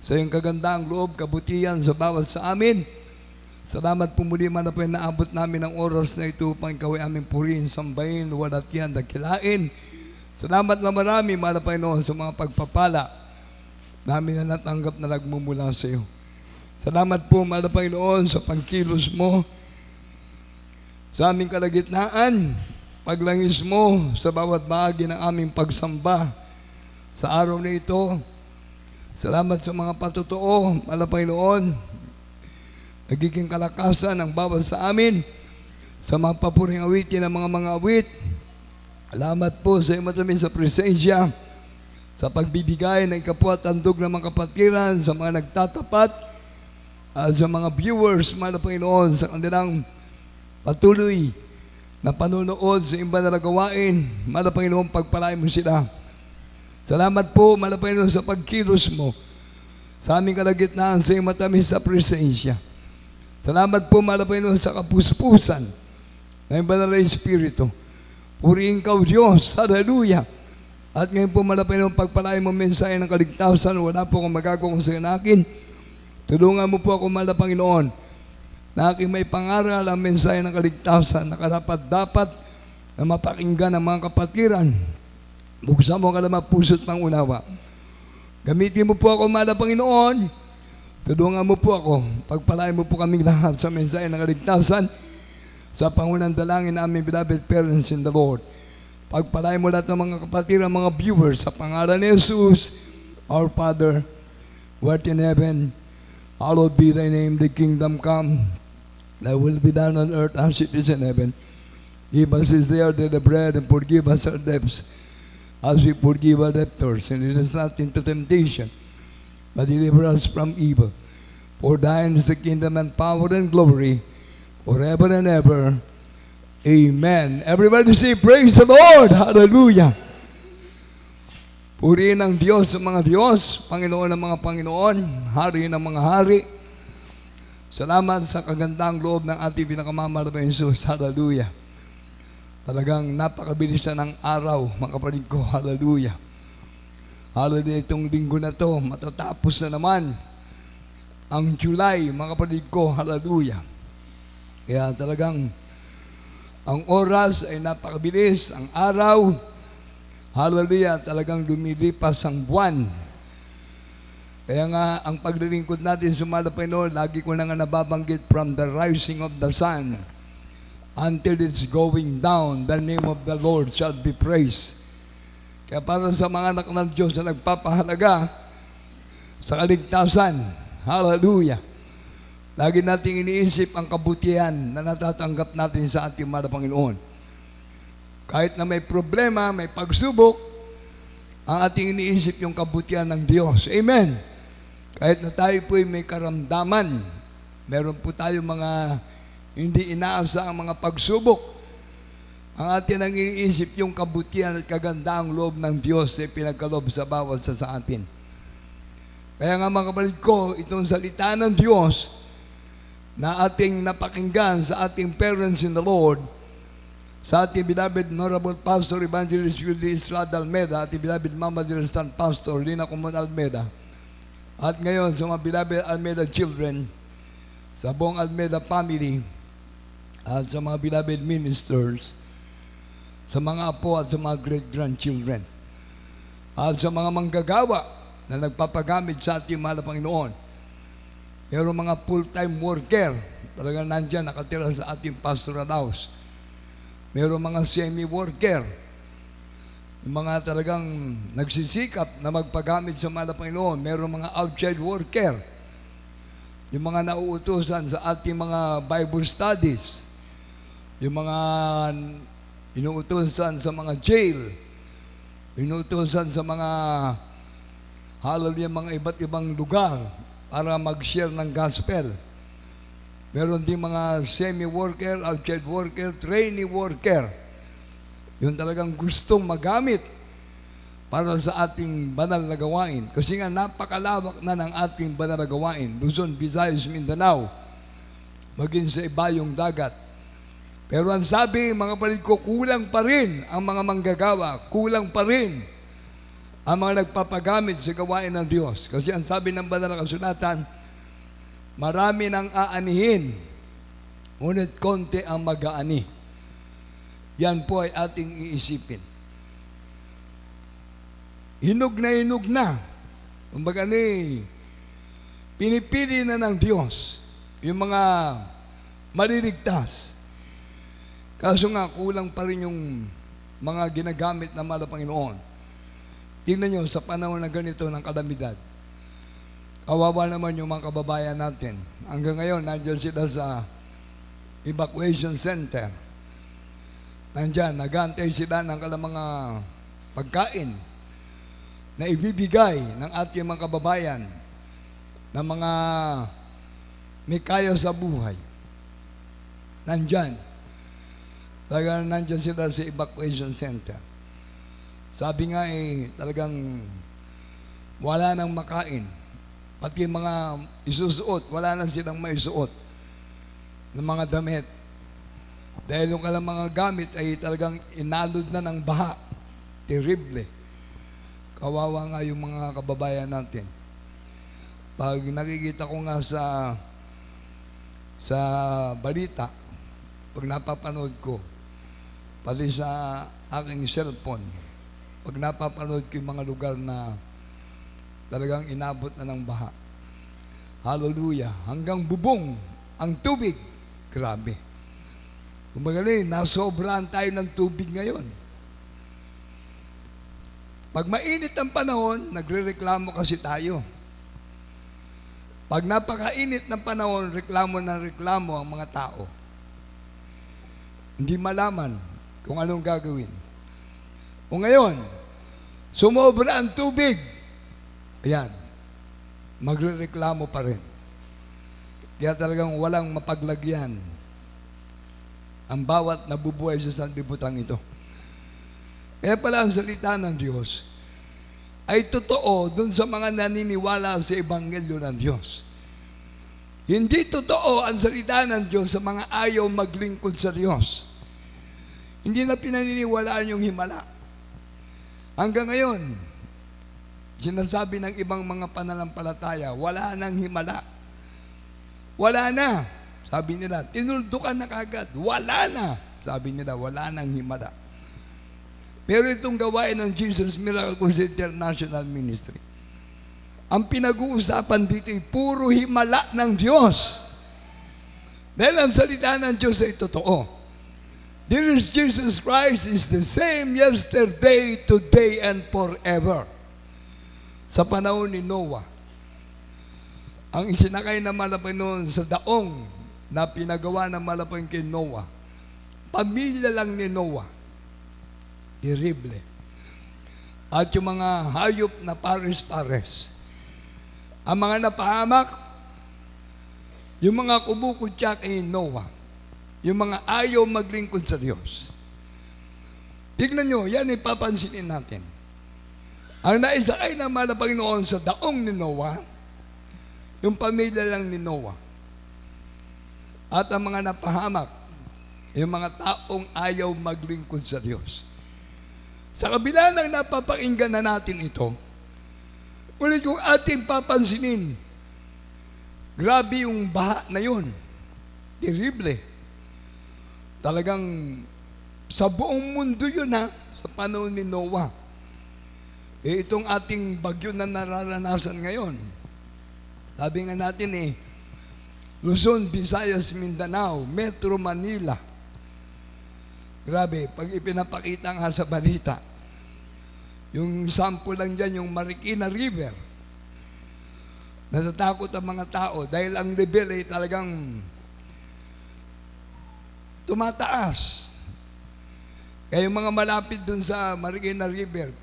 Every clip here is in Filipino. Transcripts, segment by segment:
sa iyong kagandang loob, kabutihan sa bawat sa amin. Salamat po muli man na po naabot namin ang oras na ito upang ikaw ay aming purihin, sambahin, luwalhatian, dakilain. Salamat na marami, mahal na Panginoon, sa mga pagpapala namin na natanggap na nagmumula sa iyo. Salamat po, mahal na Panginoon, sa pangkilos mo sa aming kalagitnaan, paglangis mo sa bawat bahagi ng aming pagsamba sa araw na ito. Salamat sa mga patotoo, mahal na Panginoon, nagiging kalakasan ng bawat sa amin sa mga papuring awitin ng mga awit. Salamat po sa iyo matamis sa presensya, sa pagbibigay ng kapwa at handog ng mga kapatiran, sa mga nagtatapat, sa mga viewers, mahal na Panginoon, sa kanilang patuloy na panonood sa iba na gawain. Mahal na Panginoon, pagpalain mo sila. Salamat po, mahal na Panginoon, sa pagkilos mo sa aming kalagitnaan sa iyong matamis sa presensya. Salamat po, mahal na Panginoon, sa kapuspusan ng banal na Espiritu. Purihin ka, Diyos. Hallelujah. At ngayon po, mahal na Panginoon, pagpalain mo mensahe ng kaligtasan. Wala po akong magagawa kung sa akin. Tulungan mo po ako, mahal na Panginoon, na aking may pangaral ang mensahe ng kaligtasan na karapat-dapat na mapakinggan ng mga kapatiran. Buksan mo ang kalamang puso at pangunawa. Gamitin mo po ako, mahal na Panginoon. Tulungan mo po ako. Pagpalain mo po kaming lahat sa mensahe ng kaligtasan sa pangunang dalangin na aming beloved parents in the Lord. Pagpalain mo lahat ng mga kapatiran, mga viewers, sa pangalan ni Jesus, our Father, who art in heaven, hallowed be thy name, the kingdom come, thy will be done on earth as it is in heaven. Give us this day our daily bread, and forgive us our debts, as we forgive our debtors, and lead us not into temptation, but deliver us from evil. For thine is the kingdom and power and glory, forever and ever. Amen. Everybody say, praise the Lord. Hallelujah. Purihin ang Diyos sa mga Diyos, Panginoon ng mga Panginoon, Hari ng mga Hari. Salamat sa kagandang loob ng ating pinakamamahal na Jesus. Hallelujah. Talagang napakabilis na ng araw, mga kapatid ko. Hallelujah. Hallelujah, itong linggo na to, matatapos na naman ang July, mga kapatid ko. Hallelujah. Kaya talagang ang oras ay napakabilis, ang araw, hallelujah, talagang lumilipas ang buwan. Kaya nga, ang paglilingkod natin sa mahal na Panginoon, lagi ko na nga nababanggit, from the rising of the sun until it's going down, the name of the Lord shall be praised. Kaya para sa mga anak ng Diyos na nagpapahalaga sa kaligtasan, hallelujah, lagi nating iniisip ang kabutihan na natatanggap natin sa ating mahal na Panginoon. Kahit na may problema, may pagsubok, ang ating iniisip yung kabutihan ng Diyos. Amen. Kahit na tayo po may karamdaman, meron po tayo mga hindi inaasa ang mga pagsubok, ang ating ang iniisip yung kabutihan at kagandaang loob ng Diyos ay pinagkaloob sa bawat sa atin. Kaya nga mga kapatid ko, itong salita ng Diyos na ating napakinggan sa ating parents in the Lord, sa ating beloved Honorable Pastor Evangelist Willie Estrada Almeda, ating beloved Mama Dear Son Pastor Lina Comon Almeda, at ngayon sa mga beloved Almeda children, sa buong Almeda family, at sa mga beloved ministers, sa mga apo at sa mga great-grandchildren, at sa mga manggagawa na nagpapagamit sa ating mahal na Panginoon. Mayroong mga full-time worker, talagang nandyan, nakatira sa ating pastoral house. Mayroong mga semi-worker, yung mga talagang nagsisikap na magpagamit sa mahal na Panginoon. Mayroong mga outside worker, yung mga nauutusan sa ating mga Bible studies, yung mga inuutusan sa mga jail, inuutusan sa mga hallelujah, mga iba't ibang lugar para mag-share ng gospel. Meron din mga semi-worker, outside worker, trainee worker. Yun talagang gustong magamit para sa ating banal na gawain. Kasi nga napakalawak na ng ating banal na gawain. Luzon, Visayas, Mindanao, maging sa ibayong dagat. Pero ang sabi, mga kapatid ko, kulang pa rin ang mga manggagawa. Kulang pa rin ang mga nagpapagamit sa gawain ng Diyos. Kasi ang sabi ng banal na kasulatan, marami nang aanihin, ngunit konti ang mag-aani. Yan po ay ating iisipin. Hinog na. Kumbaga pinipili na ng Diyos yung mga maliligtas. Kaso nga, kulang pa rin yung mga ginagamit na mahal na Panginoon. Tingnan nyo, sa panahon na ganito ng kalamidad, kawawa naman yung mga kababayan natin. Hanggang ngayon, nandiyan sila sa evacuation center. Nandiyan, nag-aantay sila ng mga pagkain na ibibigay ng ating mga kababayan na mga may kaya sa buhay. Nandiyan. Talagang nandiyan sila sa evacuation center. Sabi nga talagang wala nang makain. Pati mga isusuot, wala nang silang maisuot ng mga damit. Dahil yung kalang mga gamit ay talagang inalod na ng baha. Terrible. Kawawa nga yung mga kababayan natin. Pag nakikita ko nga sa balita, pag napapanood ko, pati sa aking cellphone, pag napapanood ko yung mga lugar na talagang inabot na ng baha. Hallelujah. Hanggang bubong ang tubig. Grabe. Kumbaga nasobrahan tayo ng tubig ngayon. Pag mainit ang panahon, nagre-reklamo kasi tayo. Pag napakainit ng panahon, reklamo ang mga tao. Hindi malaman kung anong gagawin. O ngayon, sumobra ang tubig. Ayan, magre-reklamo pa rin. Kaya talagang walang mapaglagyan ang bawat nabubuhay sa sanlibutan ito. Kaya pala ang salita ng Diyos ay totoo dun sa mga naniniwala sa Ebanghelyo ng Diyos. Hindi totoo ang salita ng Diyos sa mga ayaw maglingkod sa Diyos. Hindi na pinaniniwalaan yung himala. Hanggang ngayon, sinasabi ng ibang mga pananampalataya, wala nang himala. Wala na. Sabi nila, tinuldukan na kagad. Wala na. Sabi nila, wala nang himala. Pero itong gawain ng Jesus Miracles International Ministry, ang pinag-uusapan dito ay puro himala ng Diyos. Dahil ang salita ng Diyos ay totoo. This Jesus Christ is the same yesterday, today, and forever. Sa panahon ni Noah, ang isinakay na malapay noon sa daong na pinagawa ng malapay kay Noah, pamilya lang ni Noah. Terrible. At yung mga hayop na pares-pares. Ang mga napahamak, yung mga kubukutya kay Noah, yung mga ayaw maglingkod sa Diyos. Tignan nyo, yan ipapansinin natin. Ang naisakay na malapag noon sa daong ni Noah, yung pamilya lang ni Noah. At ang mga napahamak, yung mga taong ayaw maglingkod sa Diyos. Sa kabila ng napapakinggan na natin ito, ulit kung ating papansinin, grabe yung baha na yun. Terrible. Talagang sa buong mundo yun sa panahon ni Noah. Itong ating bagyo na nararanasan ngayon. Sabi nga natin Luzon, Visayas, Mindanao, Metro Manila. Grabe, pag ipinapakita nga sa balita, yung sample lang dyan, yung Marikina River. Natatakot ang mga tao dahil ang level ay talagang tumataas. Kaya yung mga malapit dun sa Marikina River,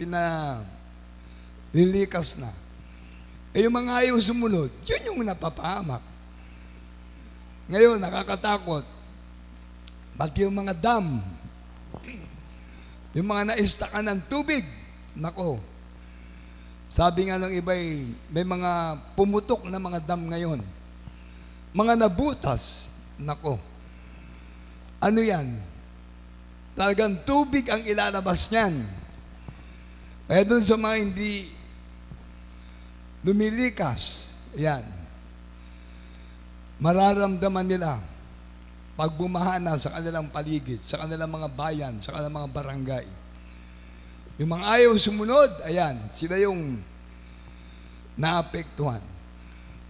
lilikas na. Yung mga ayaw sumunod, yun yung napapahamak. Ngayon, nakakatakot. Pati yung mga dam, yung mga naistakan ng tubig, nako. Sabi nga ng iba, may mga pumutok na mga dam ngayon. Mga nabutas, nako. Ano yan? Talagang tubig ang ilalabas niyan. Kaya doon sa mga hindi lumilikas, yan, mararamdaman nila pag bumaha na sa kanilang paligid, sa kanilang mga bayan, sa kanilang mga barangay. Yung mga ayaw sumunod, ayan, sila yung naapektuhan.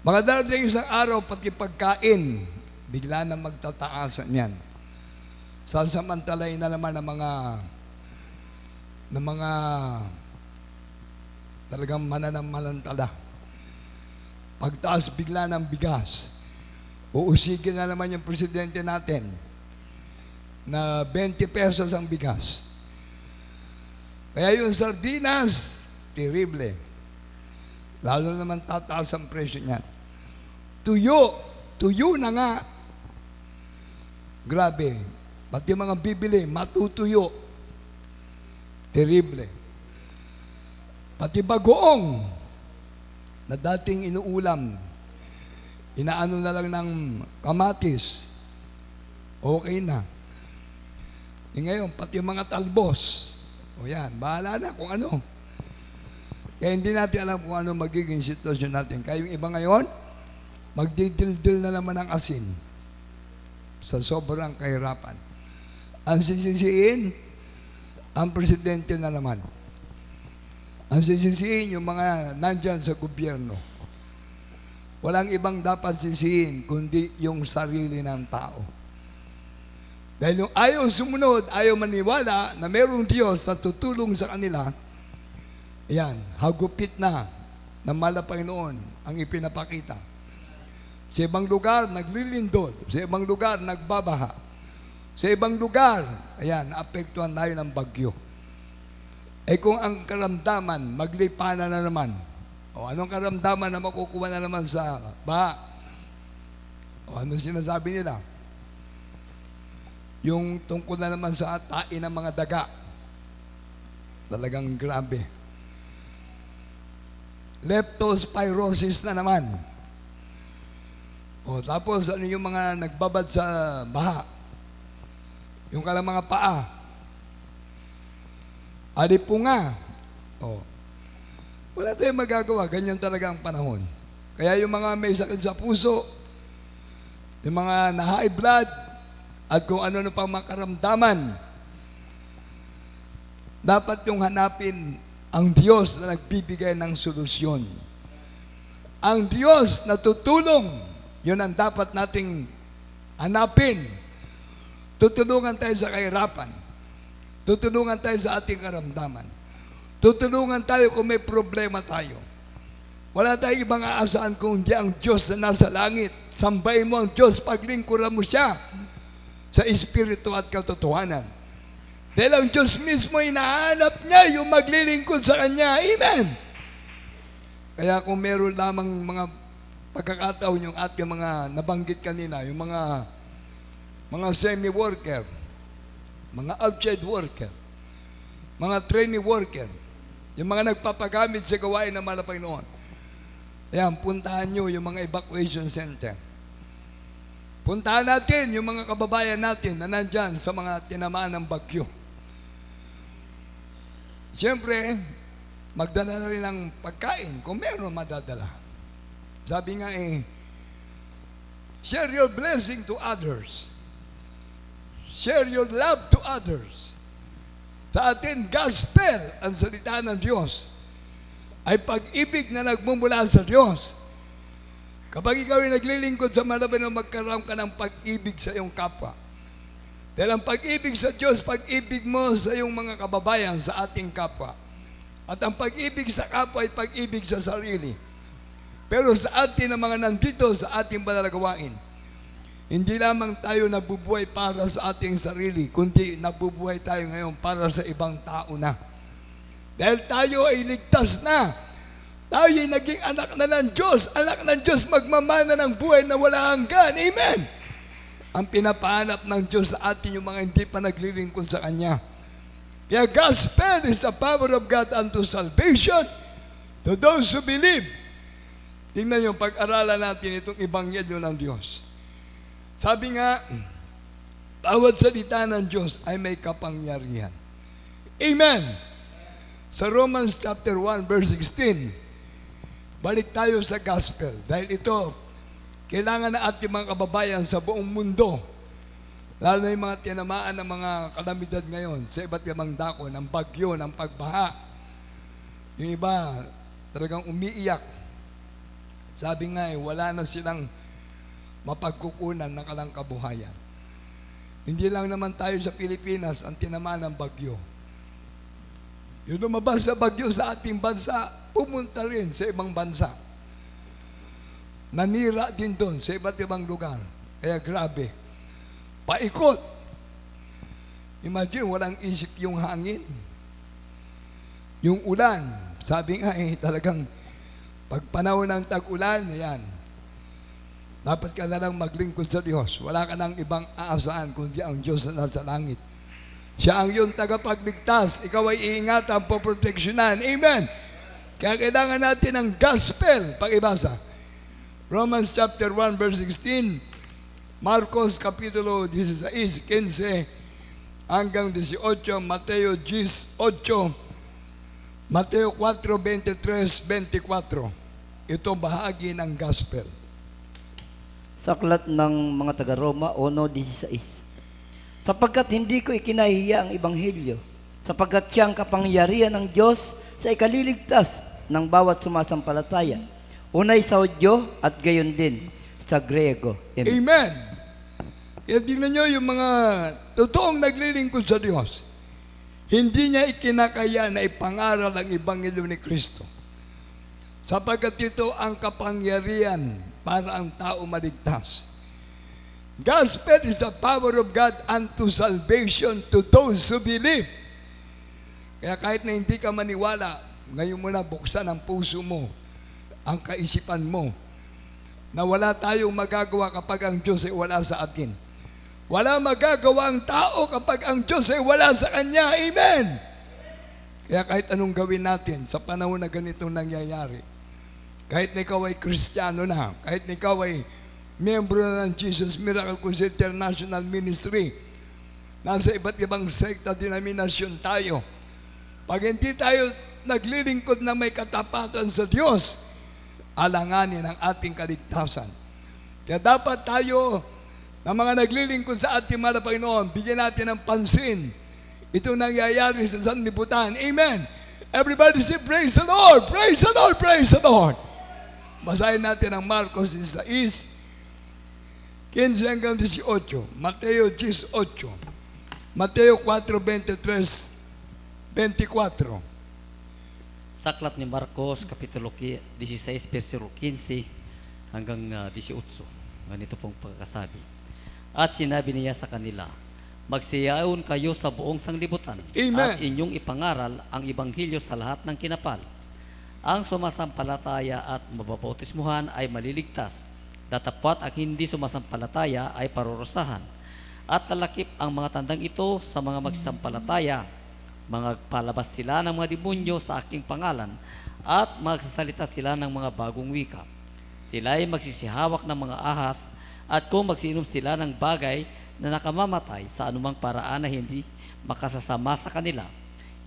Mga darating isang araw, pati pagkain, bigla na magtataasan yan. Sasamantalayin na naman ng mga talagang mananamantala. Pagtaas bigla ng bigas, uusigin na naman yung presidente natin na 20 pesos ang bigas. Kaya yung sardinas, terrible. Lalo naman tataas ang presyo niyan. Tuyo na nga. Grabe. Pati mga bibili, matutuyo. Terrible. Pati bagoong na dating inuulam, inaano na lang ng kamatis, okay na. Ngayon, pati mga talbos, o yan, bahala na kung ano. Kaya hindi natin alam kung ano magiging sitwasyon natin. Kaya yung iba ngayon, magdidildil na naman ng asin sa sobrang kahirapan. Ang sisisiin, ang presidente na naman. Ang sisisiin, yung mga nandyan sa gobyerno. Walang ibang dapat sisihin, kundi yung sarili ng tao. Dahil yung ayaw sumunod, ayaw maniwala na mayroong Diyos na tutulong sa kanila, yan, hagupit na ng Panginoon ang ipinapakita. Sa ibang lugar, naglilindol. Sa ibang lugar, nagbabaha. Sa ibang lugar, ayan, naapektuhan tayo ng bagyo. Eh kung ang karamdaman, maglipanan na naman. O anong karamdaman na makukuha na naman sa baha? O ano sinasabi nila? Yung tungkol na naman sa tain ng mga daga. Talagang grabe. Leptospirosis na naman. O tapos ano yung mga nagbabad sa baha? Yung kalang mga paa. Alipunga. O. Wala tayong magagawa. Ganyan talaga ang panahon. Kaya yung mga may sakit sa puso, yung mga na-high blood, at kung ano na pang makaramdaman, dapat yung hanapin ang Diyos na nagbibigay ng solusyon. Ang Diyos na tutulong, yun ang dapat nating hanapin. Tutulungan tayo sa kahirapan. Tutulungan tayo sa ating karamdaman. Tutulungan tayo kung may problema tayo. Wala tayong ibang aasahan kung hindi ang Diyos na nasa langit. Sambahin mo ang Diyos, paglingkuran mo siya sa espiritu at katotohanan. Dahil ang Diyos mismo hinahanap niya yung maglilingkod sa Kanya. Amen! Kaya kung meron lamang mga pagkakataon yung ating mga nabanggit kanina, yung mga semi-worker, mga outside worker, mga trainee worker, yung mga nagpapagamit sa gawain ng Panginoon. Ayan, puntahan nyo yung mga evacuation center. Puntahan natin yung mga kababayan natin na nandyan sa mga tinamaan ng bagyo. Siyempre, magdala na rin ng pagkain kung meron madadala. Sabi nga share your blessing to others. Share your love to others. Sa atin, gospel, ang salita ng Diyos, ay pag-ibig na nagmumula sa Diyos. Kapag ikaw ay naglilingkod sa Panginoon, magkaroon ka ng pag-ibig sa iyong kapwa. Dahil ang pag-ibig sa Diyos, pag-ibig mo sa iyong mga kababayan, sa ating kapwa. At ang pag-ibig sa kapwa ay pag-ibig sa sarili. Pero sa atin na mga nandito sa ating panalagawain, hindi lamang tayo nabubuhay para sa ating sarili, kundi nabubuhay tayo ngayon para sa ibang tao na. Dahil tayo ay ligtas na. Tayo ay naging anak na ng Diyos. Anak ng Diyos magmamana ng buhay na wala hanggan. Amen! Ang pinapahanap ng Diyos sa atin yung mga hindi pa naglilingkod sa Kanya. Kaya gospel is the power of God unto salvation to those who believe. Tingnan yung pag-aralan natin itong Ebanghelyo ng Diyos. Sabi nga, bawat salita ng Diyos ay may kapangyarihan. Amen! Sa Romans chapter 1 verse 16, balik tayo sa gospel. Dahil ito, kailangan na ating mga kababayan sa buong mundo, lalo na yung mga tinamaan ng mga kalamidad ngayon sa iba't ibang dako, ng bagyo, ng pagbaha. Yung iba, talagang umiiyak. Sabi nga wala na silang mapagkukunan ng kalang kabuhayan. Hindi lang naman tayo sa Pilipinas ang tinamaan ng bagyo. Yung lumabas sa bagyo sa ating bansa, pumunta rin sa ibang bansa. Nanira din doon sa iba't ibang lugar. Kaya grabe. Paikot. Imagine, walang isip yung hangin. Yung ulan, sabi nga talagang pag panahon ng tag-ulan, yan. Dapat ka na lang maglingkod sa Diyos. Wala ka nang ibang aasahan kundi ang Diyos na nasa langit. Siya ang iyong tagapagligtas. Ikaw ay iingatan, poproteksyonan. Amen. Kaya kailangan natin ng gospel. Pag-ibasa. Romans chapter 1 verse 16, Marcos kapitulo 16, 15 hanggang 18, Mateo 18, Mateo 4, 23, 24. Ito bahagi ng gospel. Sa aklat ng mga taga-Roma, 1:16. Sapagkat hindi ko ikinahiya ang Ebanghelyo, sapagkat siyang kapangyarihan ng Diyos sa ikaliligtas ng bawat sumasampalataya, unay sa Hudyo at gayon din sa Griego. Amen. Amen. Kaya tingnan nyo yung mga totoong naglilingkod sa Diyos. Hindi niya ikinakaya na ipangaral ang Ebanghelyo ni Kristo. Sapagkat ito ang kapangyarihan para ang tao maligtas. Gospel is the power of God unto salvation to those who believe. Kaya kahit na hindi ka maniwala, ngayon mo na buksan ang puso mo, ang kaisipan mo, na wala tayong magagawa kapag ang Diyos ay wala sa atin. Wala magagawa ang tao kapag ang Diyos ay wala sa Kanya. Amen! Kaya kahit anong gawin natin sa panahon na ganitong nangyayari, kahit na ikaw ay Kristiyano na, kahit na ikaw ay miyembro na ng Jesus Miracle Crusade International Ministry, nasa iba't ibang sekta, denominasyon tayo, pag hindi tayo naglilingkod na may katapatan sa Diyos, alanganin ang ating kaligtasan. Kaya dapat tayo, na mga naglilingkod sa ating mga Panginoon, bigyan natin ng pansin itong nangyayari sa sanlibutan. Amen! Everybody say, praise the Lord! Praise the Lord! Praise the Lord! Basahin natin ang Marcos 16, 15 hanggang 18, Mateo 18, Mateo 4, 23, 24. Sa aklat ni Marcos, kapitulo 16, versikulo 15 hanggang 18. Ganito pong pagkakasabi. At sinabi niya sa kanila, magsiyaon kayo sa buong sanglibutan. Amen. At inyong ipangaral ang Ebanghelyo sa lahat ng kinapal. Ang sumasampalataya at mababautismuhan ay maliligtas. Datapwat ang hindi sumasampalataya ay parurusahan. At lalakip ang mga tandang ito sa mga magsasampalataya. Magpalabas sila ng mga demonyo sa aking pangalan at magsasalita sila ng mga bagong wika. Sila ay magsisihawak ng mga ahas at kung magsiinom sila ng bagay na nakamamatay sa anumang paraan na hindi makasasama sa kanila,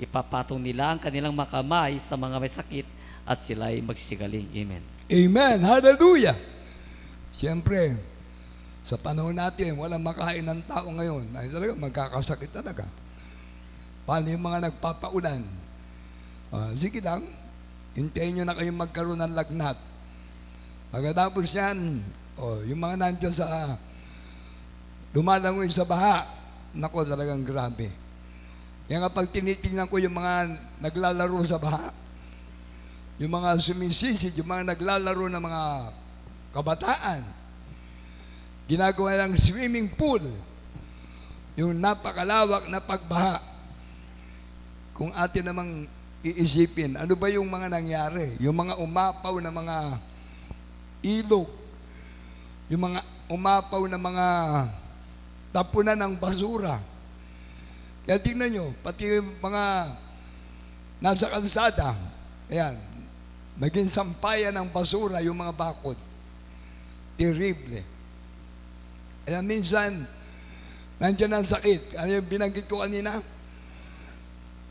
ipapatong nila ang kanilang makamay sa mga may sakit at sila ay magsisigaling. Amen. Amen. Hallelujah. Siyempre, sa panahon natin, walang makain ng tao ngayon. Ay talaga, magkakasakit talaga. Paano yung mga nagpapaulan? Sige lang, hintayin nyo na kayong magkaroon ng lagnat. Pagkatapos yan, yung mga nandiyan sa lumalangoy sa baha, nako talagang grabe. Kaya kapag tinitingnan ko yung mga naglalaro sa baha, yung mga sumisisid, yung mga naglalaro ng mga kabataan, ginagawa ng swimming pool, yung napakalawak na pagbaha. Kung atin namang iisipin, ano ba yung mga nangyari? Yung mga umapaw na mga ilog, yung mga umapaw na mga tapunan ng basura. Kaya tingnan nyo, pati yung mga nasa kalsada, ayan, naging sampayan ng basura yung mga bakod. Terrible. Kaya minsan, nandiyan ang sakit. Ano yung binanggit ko kanina?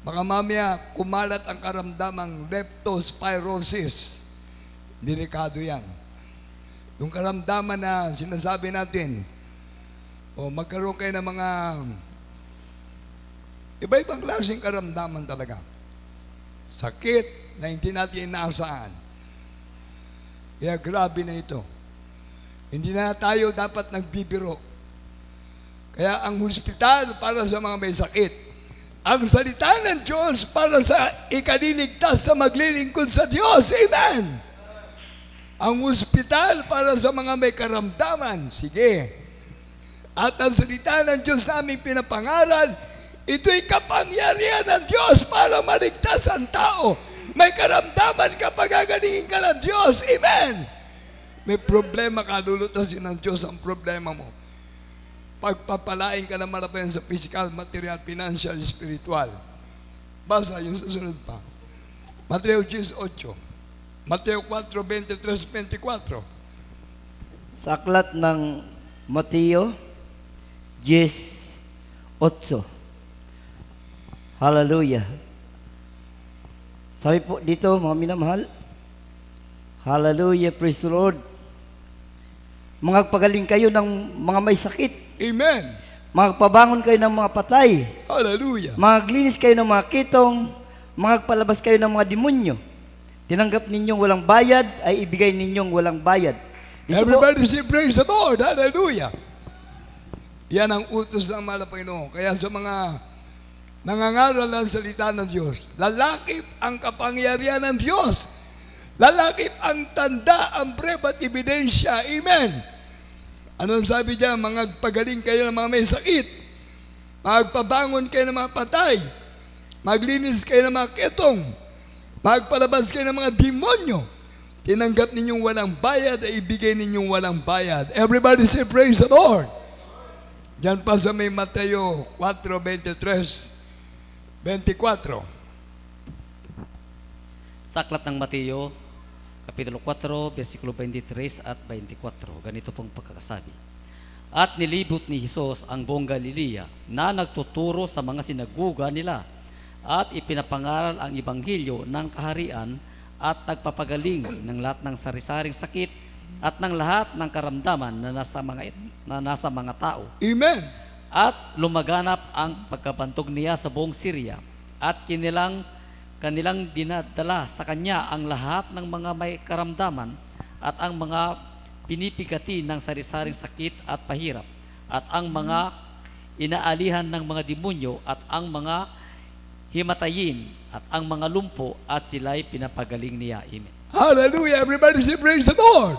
Baka mamaya kumalat ang karamdamang leptospirosis. Delikado yan. Yung karamdaman na sinasabi natin, o magkaroon kayo ng mga iba-ibang klaseng karamdaman talaga. Sakit na hindi natin inaasahan. Kaya grabe na ito. Hindi na tayo dapat nagbibiro. Kaya ang hospital para sa mga may sakit. Ang salita ng Diyos para sa ikaliligtas sa maglilingkod sa Diyos. Amen! Ang hospital para sa mga may karamdaman. Sige. At ang salita ng Diyos na aming pinapangaral, ito'y kapangyarihan ng Diyos para maligtas ang tao. May karamdaman ka, pagagalingin ka ng Diyos. Amen! May problema ka, lulutasin ng Diyos ang problema mo. Pagpapalain ka na marapayan sa physical, material, financial, spiritual. Basa yung susunod pa. Mateo 10:8. Mateo 4:23-24. Sa aklat ng Mateo 10:8. Hallelujah. Sabi po dito, mga minamahal, hallelujah, praise the Lord. Magpagaling kayo ng mga may sakit. Amen! Magpabangon kayo ng mga patay. Hallelujah! Maglinis kayo ng mga kitong. Magpalabas kayo ng mga demonyo. Tinanggap ninyong walang bayad, ay ibigay ninyong walang bayad. Dito Everybody say praise the Lord. Hallelujah. Yan ang utos ng mahal na Panginoon. Kaya sa mga nangangaral ng salita ng Diyos, lalakip ang kapangyarihan ng Diyos. Lalakip ang tanda, ang preba at ebidensya. Amen. Anong sabi diyan? Magpagaling kayo ng mga may sakit. Magpabangon kayo ng mga patay. Maglinis kayo ng mga ketong. Magpalabas kayo ng mga demonyo. Tinanggap ninyong walang bayad, ay ibigay ninyong walang bayad. Everybody say praise the Lord. Diyan pa sa may Mateo 4:23-24. Sa aklat ng Mateo, Kapitulo 4, versikulo 23 at 24. Ganito pong pagkakasabi. At nilibot ni Jesus ang buong Galilea na nagtuturo sa mga sinaguga nila at ipinapangaral ang ibanghilyo ng kaharian at nagpapagaling ng lahat ng sari-saring sakit at ng lahat ng karamdaman na nasa mga tao. Amen. At lumaganap ang pagkabantog niya sa buong Syria at kanilang dinadala sa kanya ang lahat ng mga may karamdaman at ang mga pinipigati ng sari-saring sakit at pahirap at ang mga inaalihan ng mga demonyo at ang mga himatayin at ang mga lumpo at sila'y pinapagaling niya. Amen. Hallelujah. Everybody say praise the Lord.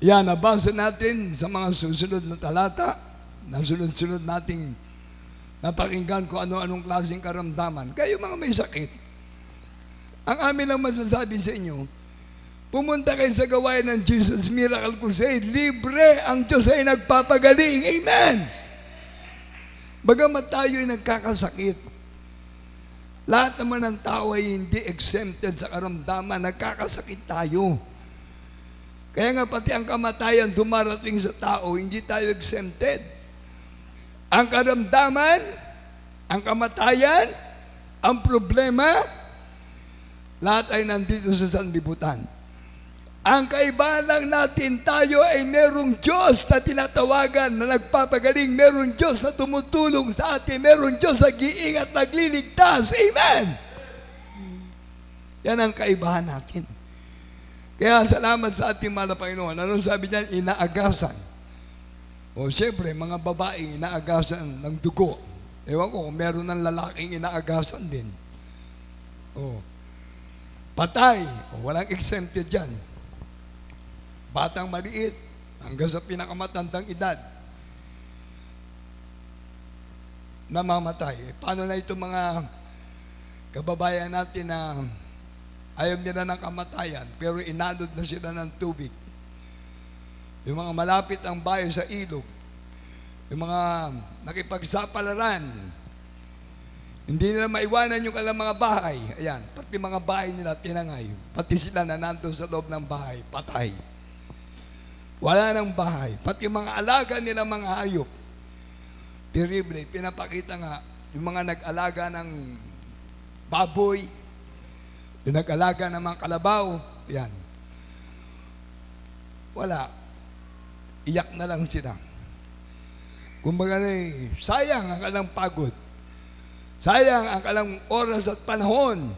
Yan, nabasa natin sa mga susunod na talata. Nasunod-sunod nating napakinggan ko ano-anong klaseng karamdaman. Kayo mga may sakit, ang amin lang masasabi sa inyo, pumunta kayo sa gawain ng Jesus Miracle Crusade. Libre ang Diyos ay nagpapagaling. Amen! Bagamat tayo ay nagkakasakit, lahat naman ng tao ay hindi exempted sa karamdaman. Nagkakasakit tayo. Kaya nga pati ang kamatayan dumarating sa tao, hindi tayo exempted. Ang karamdaman, ang kamatayan, ang problema, lahat ay nandito sa sanlibutan. Ang kaibahan lang natin, tayo ay merong Diyos na tinatawagan, na nagpapagaling, merong Diyos na tumutulong sa atin, merong Diyos na giingat, nagliligtas. Amen! Yan ang kaibahan natin. Kaya salamat sa ating mahal na Panginoon. Anong sabi niyan? Inaagasan. O siyempre, mga babaeng inaagasan ng dugo. Ewan ko kung meron ng lalaking inaagasan din. O, patay. O, walang exempted dyan. Batang maliit, hanggang sa pinakamatandang edad, namamatay. Paano na itong mga kababayan natin na ayaw nila ng kamatayan, pero inanod na sila ng tubig? Yung mga malapit ang bayan sa ilog, yung mga nakipagsapalaran, hindi nila maiwanan yung kanilang mga bahay. Ayan, pati mga bahay nila tinangay. Pati sila na nandun sa loob ng bahay, patay. Wala nang bahay. Pati mga alaga nila mga hayop. Terrible. Pinapakita nga yung mga nag-alaga ng baboy, yung nag-alaga ng mga kalabaw, yan. Wala. Iyak na lang sila. Kumbaga sayang ang kalang pagod. Sayang ang kalang oras at panahon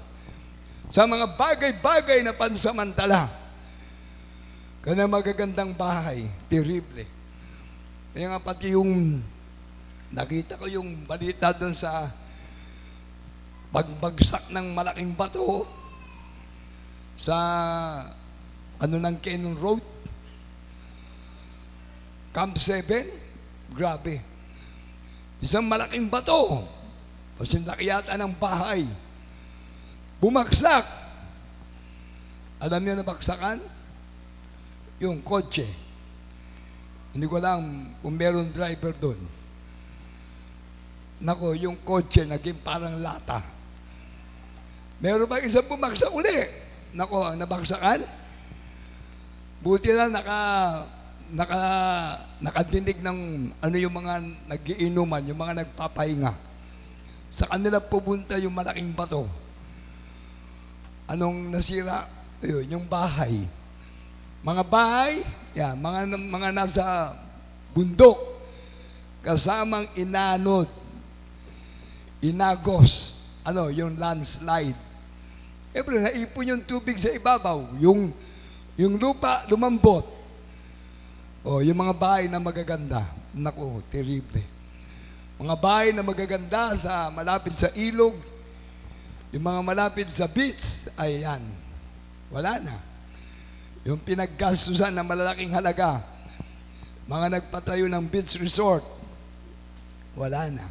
sa mga bagay-bagay na pansamantala. Kaya magagandang bahay, terrible. Kaya nga pati yung nakita ko yung balita doon sa pagbagsak ng malaking bato sa ng Cannon Road, Camp 7, grabe. Isang malaking bato, kasi laki yata ng bahay, bumagsak. Alam niyo na baksakan? Yung kotse. Hindi ko alam kung meron driver doon. Nako, yung kotse naging parang lata. Meron pa isang bumagsak uli. Nako, ang nabagsakan? Buti na nakadinig ng yung mga nagiinuman, yung mga nagpapahinga. Sa kanila pupunta yung malaking bato. Anong nasira? Ayun, yung bahay. Mga bahay, yan, mga nasa bundok, kasamang inanod, inagos, yung landslide. Siyempre, naipon yung tubig sa ibabaw, yung lupa lumambot. O, yung mga bahay na magaganda, naku, terrible. Mga bahay na magaganda malapit sa ilog, yung mga malapit sa beach, ay yan, wala na. Yung pinaggastusan na malalaking halaga, mga nagpatayo ng beach resort, wala na.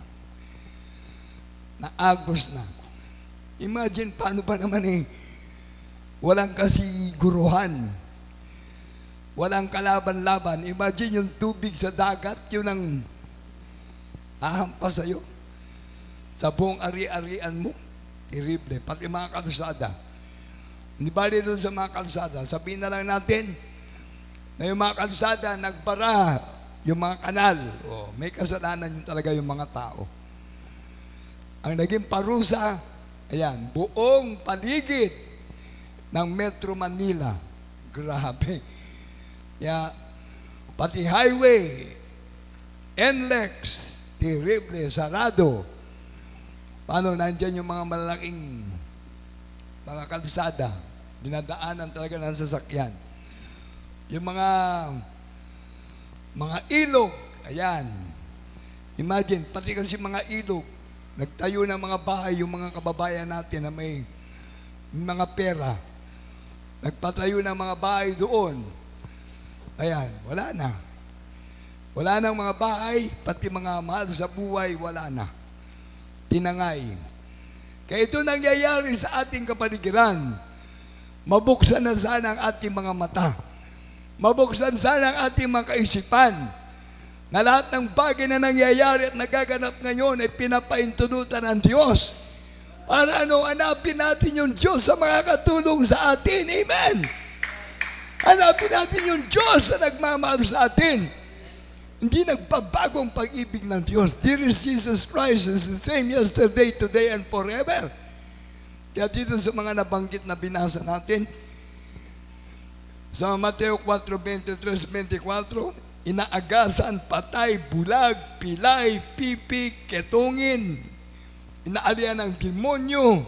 Naagos na. Imagine paano pa naman walang kasiguruhan, walang kalaban-laban. Imagine yung tubig sa dagat, yun ang hahampas sa'yo. Sa buong ari-arian mo, terrible. Pati mga kalsada. Hindi bali doon sa mga kalsada. Sabihin na lang natin na yung mga kalsada nagbara yung mga kanal. May kasalanan yun talaga yung mga tao. Ang naging parusa, ayan, buong paligid ng Metro Manila. Grabe. Pati highway, NLEX, terrible, sarado. Paano nandyan yung mga malalaking mga kalsada, dinadaanan talaga ng sasakyan. Yung mga ilog, ayan. Imagine, pati kasi mga ilog, nagtayo ng mga bahay yung mga kababayan natin na may mga pera. Nagpatayo ng mga bahay doon. Ayan, wala na. Wala nang mga bahay, pati mga mahal sa buhay, wala na. Tinangay. Kaya ito nangyayari sa ating kapaligiran. Mabuksan na sana ang ating mga mata. Mabuksan sana ang ating mga kaisipan. Na lahat ng bagay na nangyayari at nagaganap ngayon ay pinapaintunutan ng Diyos. Para hanapin natin yung Diyos sa mga katulong sa atin. Amen! Hanapin natin yung Diyos na nagmamahal sa atin. Hindi nagbabago ang pag-ibig ng Diyos. Dear is Jesus Christ is the same yesterday, today, and forever. Kaya dito sa mga nabanggit na binasa natin, sa Mateo 4:23-24, inaagasan, patay, bulag, pilay, pipik, ketungin, inaalian ng demonyo.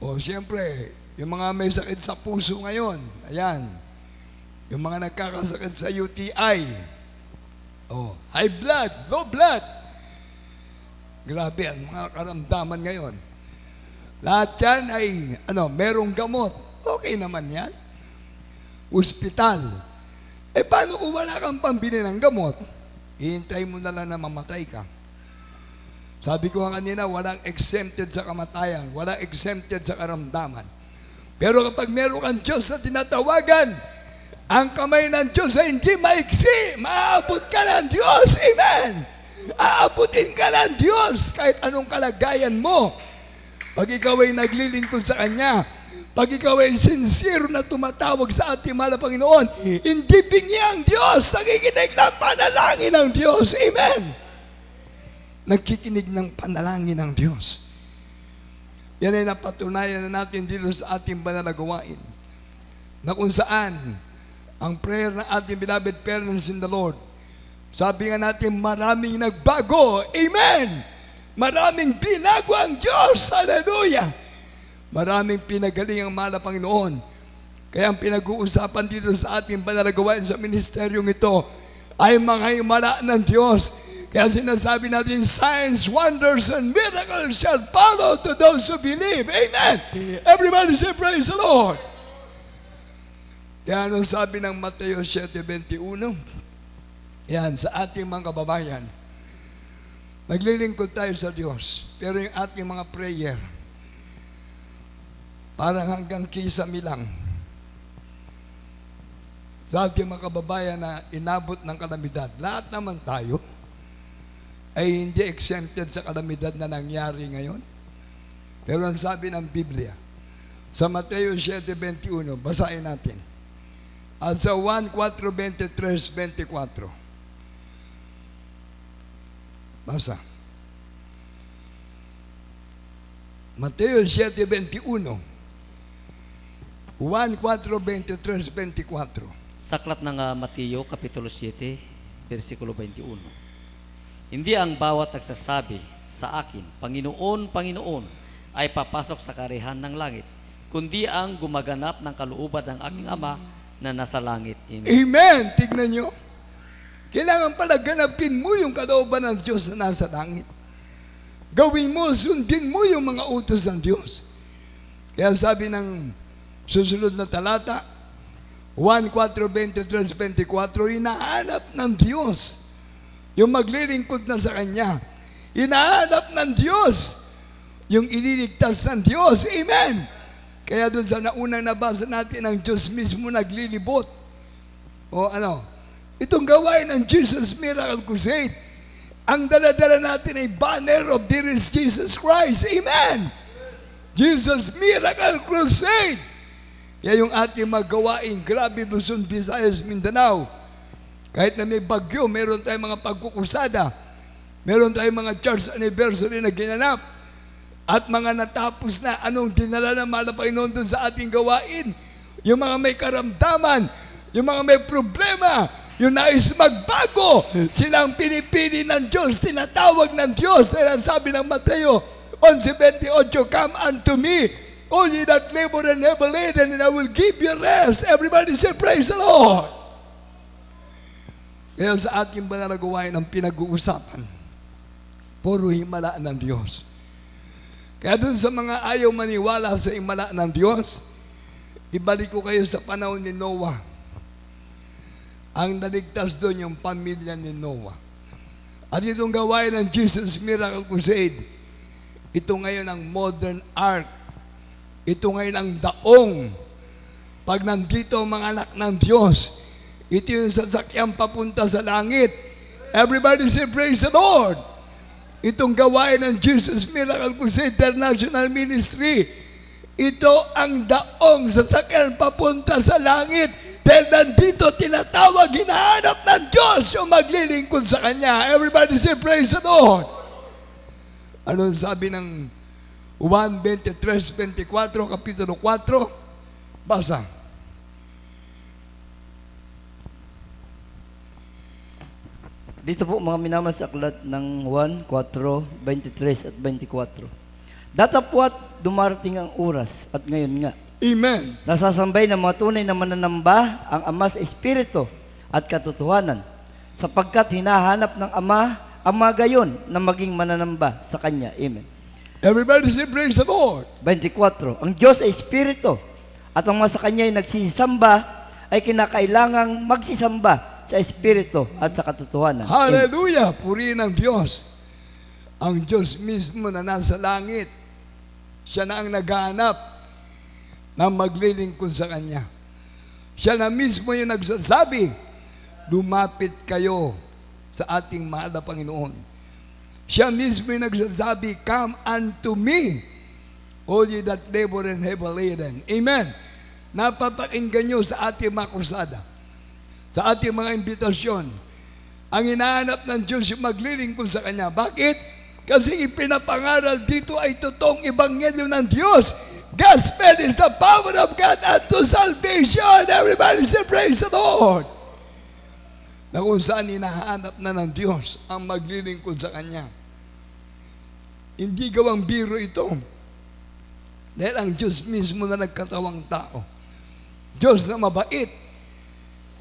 O siyempre, yung mga may sakit sa puso ngayon, ayan, yung mga nagkakasakit sa UTI, high blood, low blood. Grabe ang mga karamdaman ngayon. Lahat yan ay, merong gamot. Okay naman yan. Hospital. Paano kung wala kang pambili ng gamot? Ihintay mo na lang na mamatay ka. Sabi ko kanina, walang exempted sa kamatayan. Walang exempted sa karamdaman. Pero kapag meron kang Diyos na tinatawagan, ang kamay ng Diyos ay hindi maiksi. Maaabot ka ng Diyos. Amen. Aabutin ka ng Diyos kahit anong kalagayan mo. Pag ikaw ay naglilingkod sa Kanya, pag ikaw ay sincere na tumatawag sa ating mahal na Panginoon, hindi bingi ang Diyos. Nakikinig ng panalangin ng Diyos. Amen. nagkikinig ng panalangin ng Diyos. Yan ay napatunayan na natin dito sa ating banal na gawain, na kung saan ang prayer ng ating beloved parents in the Lord, sabi nga natin, maraming nagbago. Amen! Maraming binago ang Diyos. Hallelujah! Maraming pinagaling ang mahal na Panginoon. Kaya ang pinag-uusapan dito sa ating banal na gawain sa ministeryong ito ay mga himala ng Diyos. Kaya sinasabi natin, signs, wonders, and miracles shall follow to those who believe. Amen! Everybody say, praise the Lord! Kaya anong sabi ng Mateo 7:21? Yan, sa ating mga kababayan, naglilingkod tayo sa Diyos, pero yung ating mga prayer, parang hanggang kisame lang. Sa ating mga kababayan na inabot ng kalamidad, lahat naman tayo ay hindi exempted sa kalamidad na nangyari ngayon. Pero ang sabi ng Biblia, sa Mateo 7:21, basahin natin. At sa 1:4-23-24. Basa. Mateo 7:21. 1:4-23-24. Saklat ng Mateo, Kapitulo 7, versikulo 21. Hindi ang bawat nagsasabi sa akin, Panginoon, Panginoon, ay papasok sa karihan ng langit, kundi ang gumaganap ng kalooban ng aking Ama na nasa langit. Amen. Amen! Tignan nyo. Kailangan pala ganapin mo yung kalooban ng Diyos na nasa langit. Gawin mo, sundin mo yung mga utos ng Diyos. Kaya sabi ng susunod na talata, 1:4-23-24, hinahanap ng Diyos yung maglilingkod na sa Kanya. Hinahanap ng Diyos yung ililigtas ng Diyos. Amen! Kaya doon sa naunang nabasa natin, ang Diyos mismo naglilibot. O ano, itong gawain ng Jesus Miracle Crusade, ang dala-dala natin ay banner of Dear is Jesus Christ. Amen! Jesus Miracle Crusade. Kaya yung ating magawain, grabe, Luzon, Visayas, Mindanao. Kahit na may bagyo, meron tayong mga pagkukusada. Meron tayong mga church anniversary na ginanap. At mga natapos na, anong dinala ng mahal na Panginoon doon sa ating gawain? Yung mga may karamdaman, yung mga may problema, yung nais magbago, silang pinipili ng Diyos, tinatawag ng Diyos. Kaya sabi ng Mateo 11:28, come unto me, all ye that labor and heavy laden, and I will give you rest. Everybody say, praise the Lord. Kaya sa ating banal na gawain ang pinag-uusapan, puro himala ng Diyos. Kaya dun sa mga ayaw maniwala sa himala ng Diyos, ibalik ko kayo sa panahon ni Noah. Ang naligtas doon yung pamilya ni Noah. At itong gawain ng Jesus Miracle Crusade, ito ngayon ang modern ark. Ito ngayon ang daong. Pag nandito ang mga anak ng Diyos, ito yung sasakyan papunta sa langit. Everybody say, praise the Lord! Itong gawain ng Jesus Miracle Crusade International Ministry, ito ang daong sasakyan papunta sa langit. Dahil nandito tinatawag, hinahanap ng Diyos yung maglilingkod sa Kanya. Everybody say, praise the Lord! Ano sabi ng 1:23-24, Kapitulo 4? Basa. Dito po mga minamahal sa aklat ng 1:4-23 at 24. Datapwat dumarating ang oras at ngayon nga. Amen. Nasasambay ng mga tunay na mananamba ang Ama sa Espiritu at katotohanan, sapagkat hinahanap ng Ama ang mga gayon na maging mananamba sa Kanya. Amen. Everybody say, praise the Lord. 24. Ang Diyos ay Espiritu at ang mga sa Kanya ay nagsisamba ay kinakailangang magsisamba sa Espiritu at sa katotohanan. Hallelujah! Purihin ang Diyos. Ang Diyos mismo na nasa langit, siya na ang naghahanap na maglilingkod sa Kanya. Siya na mismo yung nagsasabi, lumapit kayo sa ating mahal na Panginoon. Siya mismo yung nagsasabi, come unto me, all ye that labor and heavy laden. Amen. Napapakinggan nyo sa ating mga krusada, sa ating mga imbitasyon. Ang hinahanap ng Diyos yung maglilingkod sa Kanya. Bakit? Kasi ipinapangaral dito ay totoong ebanghelyo ng Diyos. Gospel is the power of God unto salvation. Everybody say, praise the Lord. Na kung saan hinahanap na ng Diyos ang maglilingkod sa Kanya. Hindi gawang biro ito. Dahil ang Diyos mismo na nagkatawang tao. Diyos na mabait.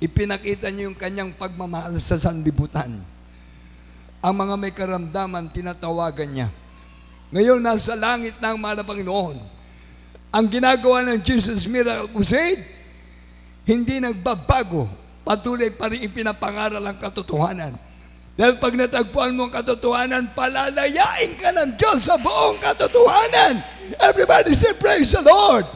Ipinakita niya yung Kanyang pagmamahal sa sanlibutan. Ang mga may karamdaman, tinatawagan niya. Ngayon, nasa langit na ang mahal na Panginoon. Ang ginagawa ng Jesus Miracle Crusade, hindi nagbabago. Patuloy pa rin ipinapangaral ang katotohanan. Dahil pag natagpuan mo ang katotohanan, palalayain ka ng Diyos sa buong katotohanan. Everybody say, praise the Lord.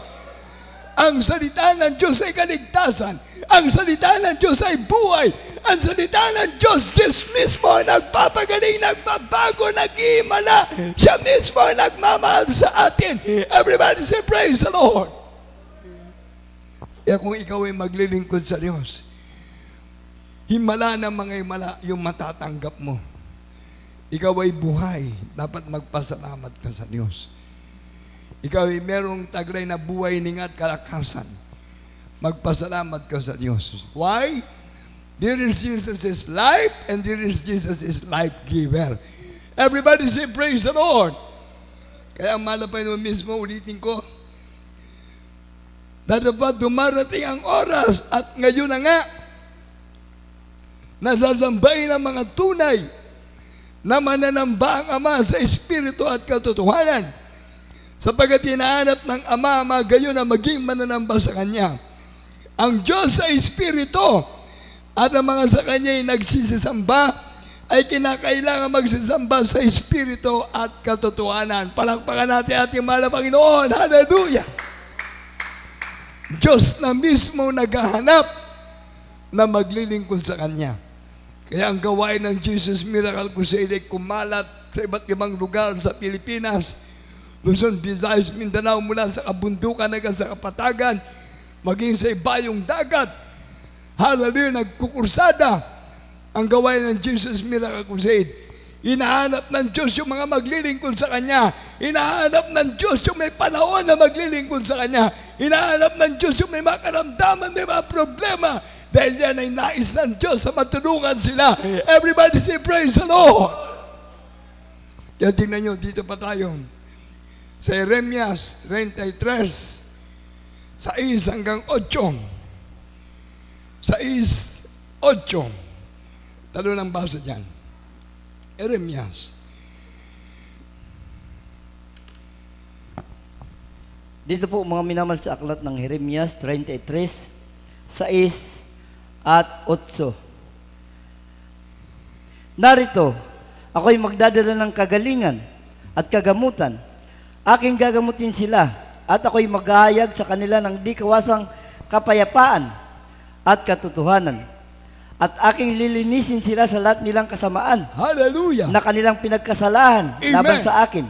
Ang salita ng Diyos ay kaligtasan. Ang salita ng Diyos ay buhay. Ang salita ng Diyos, Diyos mismo nagpapagaling, nagbabago, nag-iimala. Siya mismo nagmamahal sa atin. Everybody say, praise the Lord. Kaya kung ikaw ay maglilingkod sa Diyos, himala ng mga himala yung matatanggap mo. Ikaw ay buhay. Dapat magpasalamat ka sa Diyos. Ikaw ay merong taglay na buhay, ningat, kalakasan. Magpasalamat ka sa Diyos. Why? There is Jesus' life and there is Jesus' life giver. Everybody say, praise the Lord. Kaya malapay mo mismo, ulitin ko, na dapat dumarating ang oras at ngayon na nga, nasasambay ng mga tunay na mananamba ang Ama sa Espiritu at katotohanan. Sapagat hinahanap ng Ama mga gayon na maging mananamba sa Kanya. Ang Diyos sa Espiritu at ang mga sa Kanya ay nagsisisamba ay kinakailangan magsisamba sa Espiritu at katotohanan. Palakpakan natin ating mahal na Panginoon. Hallelujah! Diyos na mismo naghahanap na maglilingkod sa Kanya. Kaya ang gawain ng Jesus Miracle Crusade ay kumalat sa iba't ibang lugar sa Pilipinas, Luzon, Visayas, Mindanao, mula sa kabundukan hanggang sa kapatagan, maging sa ibayong dagat. Hallelujah, nagkukursada ang gawain ng Jesus Miracle Crusade. Hinahanap ng Diyos yung mga maglilingkod sa Kanya. Hinahanap ng Diyos yung may panahon na maglilingkod sa Kanya. Hinahanap ng Diyos yung may makaramdaman, may mga problema. Dahil yan ay nais ng Diyos sa matulungan sila. Everybody say, praise the Lord. Kaya tingnan nyo, dito pa tayo. Sa Jeremias 33, 6 hanggang 8. 6, 8. Talo ng basa dyan. Jeremias. Dito po mga minamahal sa aklat ng Jeremias 33, 6 at 8. Narito, ako'y magdadala ng kagalingan at kagamutan. Aking gagamutin sila at ako'y maghahayag sa kanila ng di kawasang kapayapaan at katotohanan. At aking lilinisin sila sa lahat nilang kasamaan. Hallelujah! Na kanilang pinagkasalahan laban sa akin.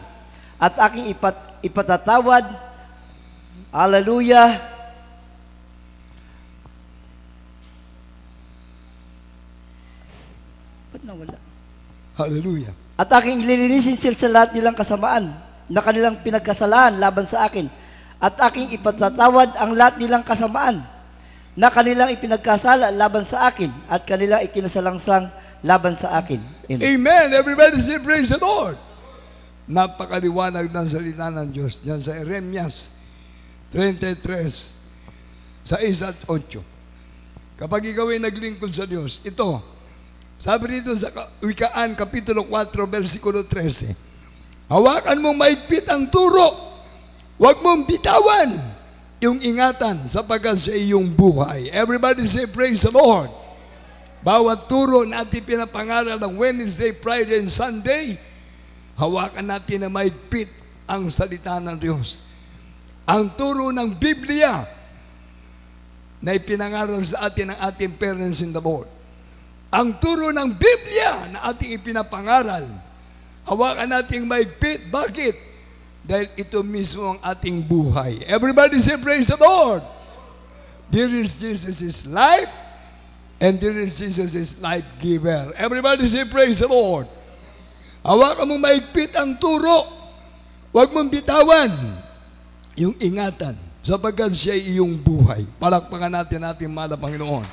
At aking ipatatawad. Hallelujah! Ba't nawala? Hallelujah! At aking lilinisin sila sa lahat nilang kasamaan na kanilang pinagkasalahan laban sa akin. At aking ipatatawad ang lahat nilang kasamaan na kanilang ipinagkasala laban sa akin at kanilang ikinasalangsang laban sa akin. Amen. Amen. Everybody say, praise the Lord. Napakaliwanag ng salita ng Diyos. Diyan sa Jeremias 33, 6 at 8. Kapag ikaw ay naglingkod sa Diyos, ito, sabi dito sa Wikaan, Kapitulo 4, versikulo 13, hawakan mong maigpit ang turo, huwag mong bitawan yung ingatan sapagkat sa iyong buhay. Everybody say, praise the Lord. Bawat turo natin pinapangaral ng Wednesday, Friday, and Sunday, hawakan natin na maigpit ang salita ng Diyos. Ang turo ng Biblia na ipinangaral sa atin ng ating parents in the Lord. Ang turo ng Biblia na ating ipinapangaral, hawakan natin maigpit. Bakit? Dahil ito mismo ang ating buhay. Everybody say, praise the Lord. There is Jesus' life and there is Jesus' life giver. Everybody say, praise the Lord. Hawakan mong maigpit ang turo. Huwag mong bitawan yung ingatan sapagkat siya ay iyong buhay. Palakpakan natin mahal na Panginoon.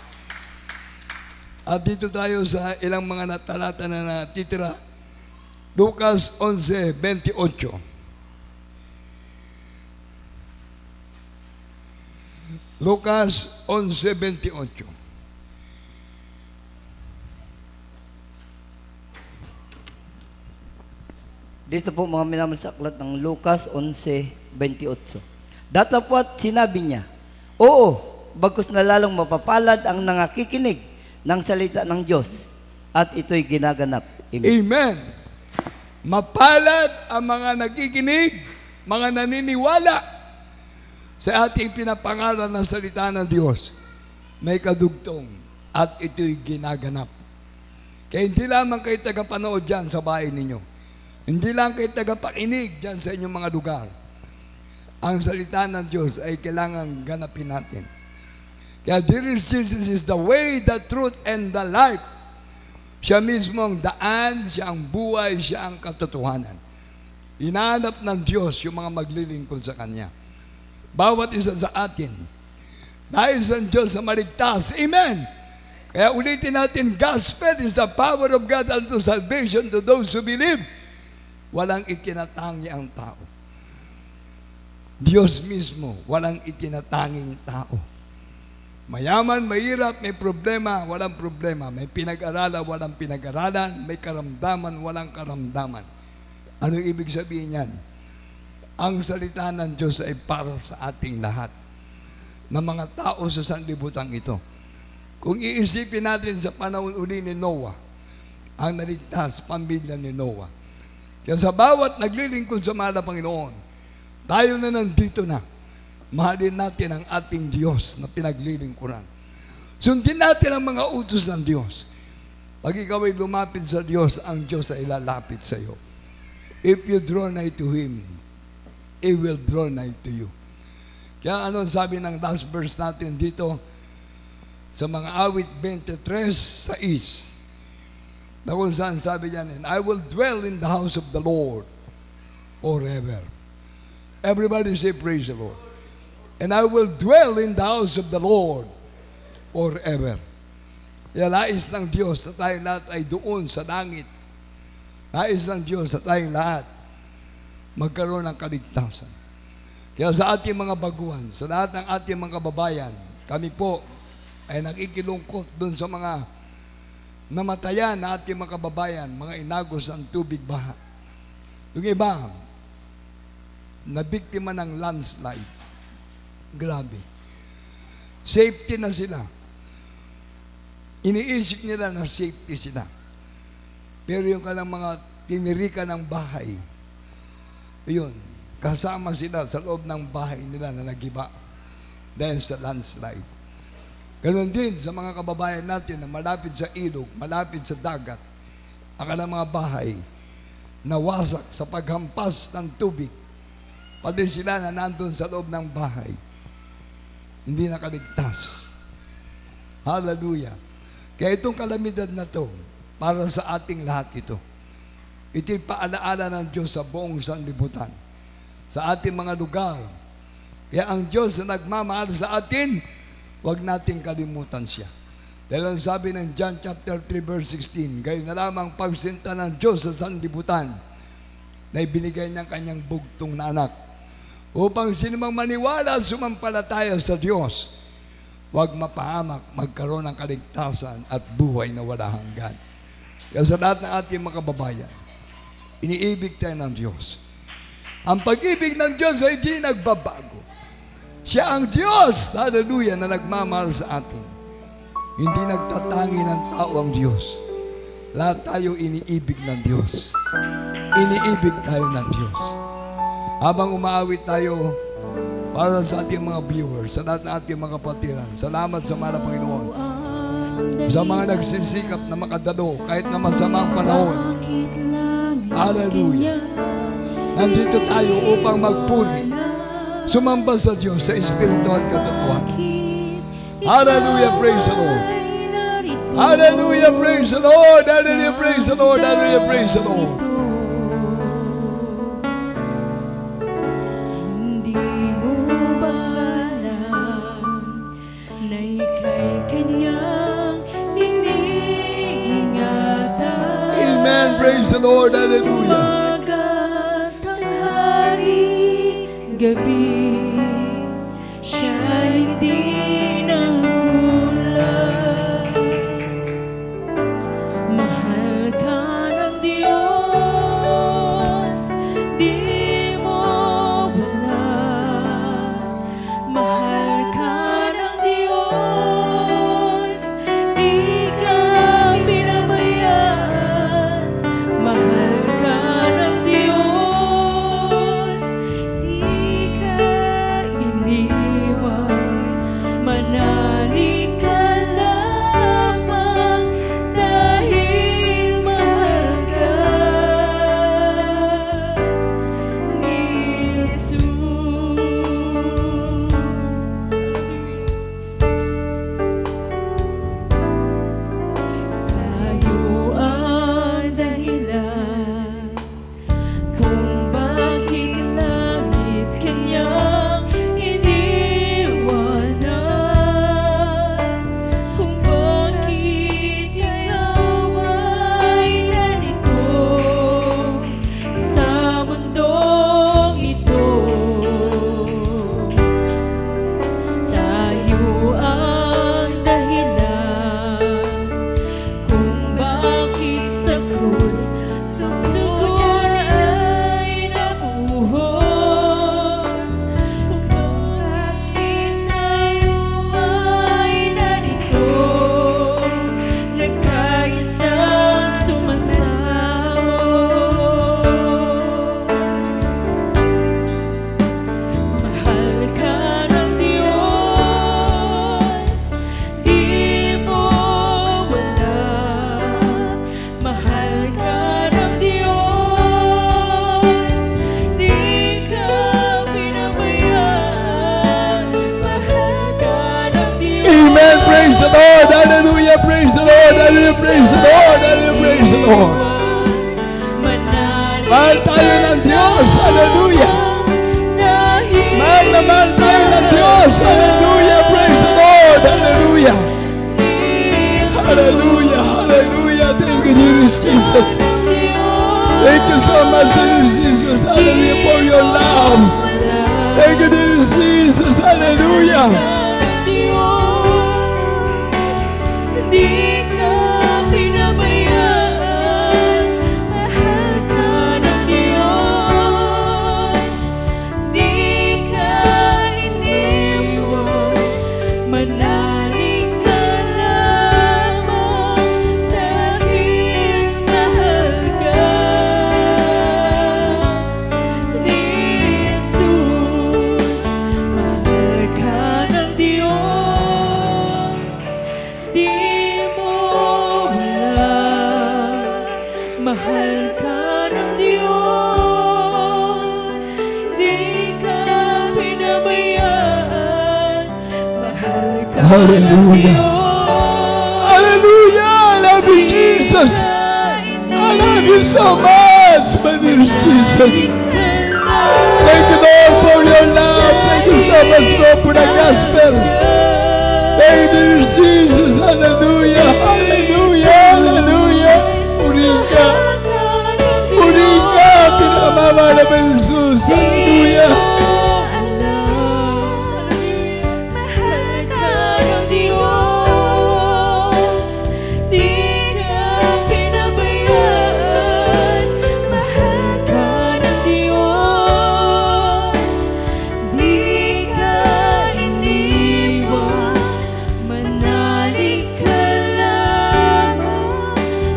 At dito tayo sa ilang mga talata na natitira. Lucas 11:28. Lucas 11:28. Dito po mga minamahal sa aklat ng Lucas 11:28. Datapwat sinabi niya, oo, bagkus na lalong mapapalad ang nangakikinig ng salita ng Diyos at ito'y ginaganap. Amen. Amen. Mapalad ang mga nakikinig, mga naniniwala sa ating pinapangaral ng salita ng Diyos. May kadugtong at ito'y ginaganap. Kaya hindi lamang kayo tagapanood dyan sa bahay ninyo. Hindi lang kayo tagapakinig dyan sa inyong mga lugar. Ang salita ng Diyos ay kailangan ganapin natin. Kaya Jesus is the way, the truth, and the life. Siya mismo ang daan, siya ang buhay, siya ang katotohanan. Hinahanap ng Diyos yung mga maglilingkod sa Kanya. Bawat isa sa atin, nais ang Diyos na maligtas. Amen! Kaya ulitin natin, gospel is the power of God unto salvation to those who believe. Walang itinatangi ang tao. Diyos mismo, walang itinatanging tao. Mayaman, mahirap, may problema, walang problema. May pinag-aralan, walang pinag-aralan. May karamdaman, walang karamdaman. Ano ibig sabihin yan? Ang salita ng Diyos ay para sa ating lahat na mga tao sa sanlibutan ito. Kung iisipin natin sa panahon uli ni Noah, ang naligtas, pamilya ni Noah. Kaya sa bawat naglilingkod sa mahal na Panginoon, tayo na nandito na. Mahalin natin ang ating Diyos na pinaglilingkuran. Sundin natin ang mga utos ng Diyos. Pag ikaw ay lumapit sa Diyos, ang Diyos ay lalapit sa iyo. If you draw nigh to Him, He will draw nigh to you. Kaya ano sabi ng last verse natin dito sa mga awit 23:6, na kung saan sabi niyan, and I will dwell in the house of the Lord forever. Everybody say praise the Lord. And I will dwell in the house of the Lord forever. Kaya nais ng Diyos na tayong lahat ay doon sa langit. Nais ng Diyos na tayong lahat magkaroon ng kaligtasan. Kaya sa ating mga baguhan, sa lahat ng ating mga kababayan, kami po ay nakikilungkot doon sa mga namatayan na ating mga kababayan, mga inagos ng tubig baha. Yung iba, nabiktima ng landslide. Grabe. Safety na sila. Iniisip nila na safety sila. Pero yung kalang mga tinirika ng bahay, yun, kasama sila sa loob ng bahay nila na nagiba dahil sa landslide. Ganon din sa mga kababayan natin na malapit sa ilog, malapit sa dagat, ang kalang mga bahay nawasak sa paghampas ng tubig. Pati sila na nandun sa loob ng bahay, hindi nakaligtas. Hallelujah. Kaya itong kalamidad na to, para sa ating lahat ito. Ito'y paalaala ng Diyos sa buong sanlibutan, sa ating mga lugar. Kaya ang Diyos na nagmamahal sa atin, huwag nating kalimutan siya. Dahil ang sabi ng John chapter 3 verse 16, gayon na lamang pagsinta ng Diyos sa sanlibutan na ibinigay niyang kanyang bugtong na anak, upang sinumang maniwala at sumampalataya sa Diyos, huwag mapahamak, magkaroon ng kaligtasan at buhay na wala hanggan. Kaya sa lahat ng ating mga kababayan, iniibig tayo ng Diyos. Ang pag-ibig ng Diyos ay di nagbabago. Siya ang Diyos, hallelujah, na nagmamahal sa atin. Hindi nagtatangi ng tao ang Diyos. Lahat tayo iniibig ng Diyos. Iniibig tayo ng Diyos. Habang umaawit tayo para sa ating mga viewers, sa lahat ng ating mga kapatiran, salamat sa mahal na Panginoon. Sa mga nagsisikap na makadalo kahit na masamang panahon. Hallelujah. Nandito tayo upang magpuri, sumamba sa Diyos sa Espiritu at katotohanan. Hallelujah, praise the Lord. Hallelujah, praise the Lord. Hallelujah, praise the Lord. Hallelujah, praise the Lord. Praise the Lord. Hallelujah. Umaga, tanghali, gabi, siya hindi nagkulang. Mahal ka ng Diyos, di mo wala. Mahal ka ng Diyos, di ka pinabayaan. Mahal ka ng Diyos, di ka iniwan. Manalig ka lamang dahil mahal ka ni Jesus. Tayo ang dahilan kung bakit langit kanyang iniwanan, kung bakit ikaw ay narito sa mundong ito. Tayo ang dahilan kung bakit sa krus ang dugo ay nabuhos, kung bakit tayo ay narito nagkaisang sumasamo. Mahal ka ng Diyos, di mo wala. Mahal ka ng Diyos, di ka pinabayaan. Mahal ka ng Diyos. Amen. Praise the Lord. Hallelujah. Praise the Lord. Hallelujah. Praise the Lord. Hallelujah. Praise the Lord. Manalig Mahal tayo ng Diyos. Hallelujah. dahil Mahal na mahal tayo ng Diyos. Hallelujah. Praise the Lord. Hallelujah. Hallelujah. Hallelujah. Thank you, dear Jesus. Thank you so much, dear Jesus. Hallelujah for your love. Thank you, dear Jesus. Hallelujah. Diyos, di ka pinabayaan. Mahal ka ng Diyos, di ka iniwan. Manalig ka lamang dahil mahal ka ni Jesus. Mahal ka ng Diyos, di mo wala. Mahal ka ng Diyos, di ka pinabayaan. Mahal ka ng Hallelujah. Diyos. Hallelujah. I love you, Jesus. I love you so much, my dear Jesus. Thank you, Lord, for your love. Thank you so much, Lord, for the gospel. Thank you, dear Jesus. Hallelujah. Hallelujah. Hallelujah. Purihin ka. Purihin ka. Pinakamamahal na Jesus. Hallelujah. Mahal ka ng Diyos, di ka pinabayaan. Mahal ka ng Diyos, di ka iniwan. Manalig ka lamang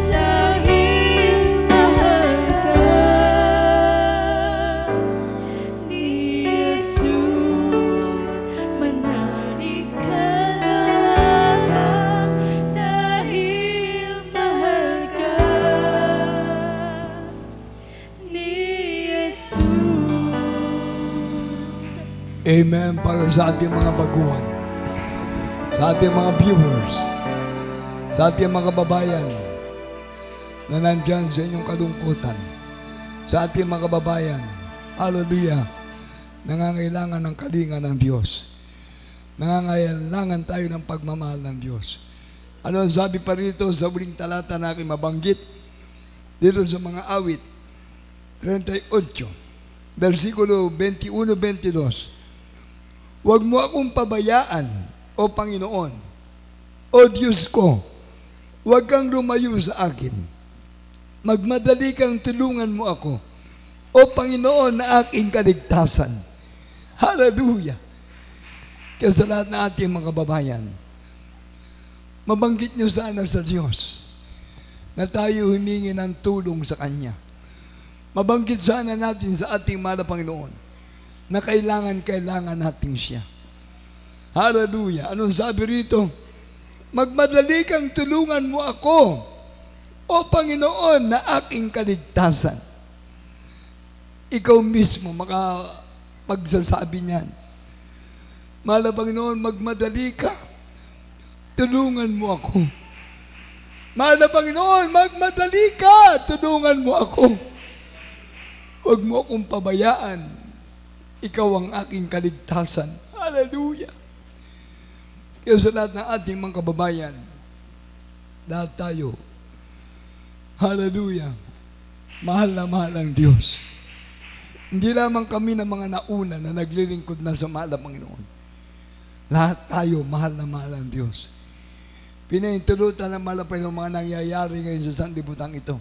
dahil mahal ka ni Jesus. Manalig ka lamang dahil mahal ka ni Jesus. Amen. Para sa ating mga baguhan, sa ating mga viewers, sa ating mga kababayan na nandyan sa inyong kalungkutan, sa ating mga kababayan, hallelujah, nangangailangan ng kalinga ng Diyos. Nangangailangan tayo ng pagmamahal ng Diyos. Ano ang sabi pa rito sa huling talata na aking mabanggit? dito sa mga awit 38, versikulo 21-22. Huwag mo akong pabayaan, O Panginoon, O Diyos ko, huwag kang lumayo sa akin. Magmadali kang tulungan mo ako, O Panginoon na aking kaligtasan. Hallelujah! Kaya sa lahat ng ating mga kababayan, mabanggit niyo sana sa Diyos na tayo humingi ng tulong sa Kanya. Mabanggit sana natin sa ating mahal na Panginoon na kailangan natin siya. Hallelujah! Anong sabi rito? Magmadali kang tulungan mo ako, O Panginoon na aking kaligtasan. Ikaw mismo makapagsasabi niyan. Mahal na Panginoon, magmadali ka. Tulungan mo ako. Mahal na Panginoon, magmadali ka. Tulungan mo ako. Huwag mo akong pabayaan. Ikaw ang aking kaligtasan. Hallelujah. Kaya sa lahat ng ating mga kababayan, lahat tayo, hallelujah, mahal na mahal ang Diyos. Hindi lamang kami na mga nauna na naglilingkod na sa mahal na Panginoon. Lahat tayo, mahal na mahal ang Diyos. Pinaintulutan ng mahal na Panginoon mga nangyayari ngayon sa sanlibutan ito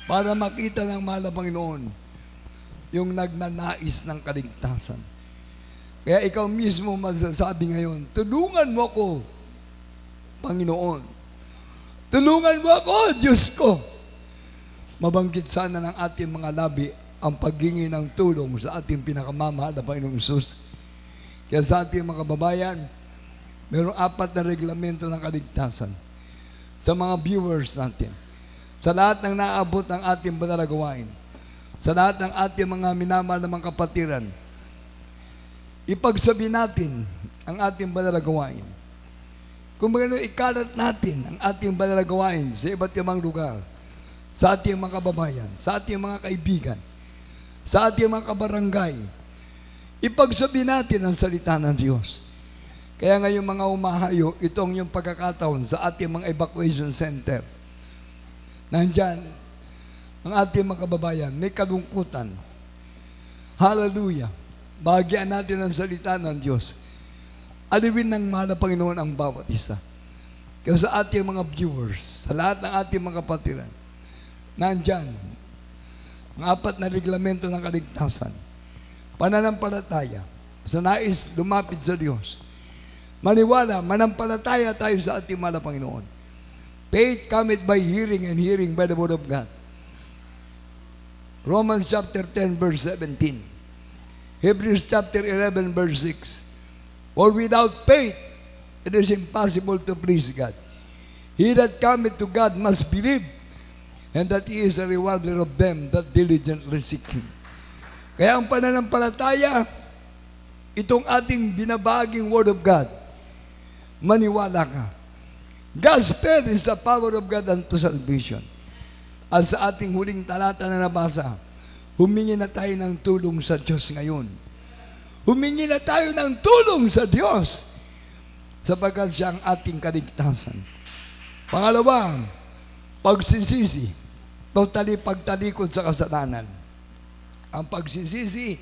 para makita ng mahal na Panginoon yung nagnanais ng kaligtasan. Kaya ikaw mismo magsasabi ngayon, tulungan mo ako, Panginoon. Tulungan mo ako, Diyos ko. Mabanggit sana ng ating mga labi ang paghingi ng tulong sa ating pinakamamahal na Panginoong Hesus. Kaya sa ating mga kababayan, mayroong 4 na reglamento ng kaligtasan sa mga viewers natin. Sa lahat ng naabot ng ating banal na gawain, sa lahat ng ating mga minamahal na mga kapatiran, ipagsabi natin ang ating banal na gawain. Kung magano ikalat natin ang ating banal na gawain sa iba't ibang lugar, sa ating mga kababayan, sa ating mga kaibigan, sa ating mga kabarangay, ipagsabi natin ang salita ng Diyos. Kaya ngayon mga umahayo, itong yung pagkakataon sa ating mga evacuation center. Nandyan, ang ating mga kababayan, may kalungkutan. Hallelujah! Bahagian natin ang salita ng Diyos. Aliwin ng mahal na Panginoon ang bawat isa. Kaya sa ating mga viewers, sa lahat ng ating mga kapatiran, nandyan, ang 4 na reglamento ng kaligtasan, pananampalataya, sa nais lumapit sa Diyos, maniwala, manampalataya tayo sa ating mahal na Panginoon. Faith cometh by hearing and hearing by the word of God. Romans chapter 10 verse 17. Hebrews chapter 11 verse 6. For without faith, it is impossible to please God. He that cometh to God must believe, and that He is a rewarder of them that diligently seek Him. Kaya ang pananampalataya, itong ating binabaging Word of God, maniwala ka. Gospel is the power of God unto salvation. At sa ating huling talata na nabasa, humingi na tayo ng tulong sa Diyos ngayon. Humingi na tayo ng tulong sa Diyos sapagkat siya ang ating kaligtasan. Pangalawa, pagsisisi. Totally pagtalikod sa kasalanan. Ang pagsisisi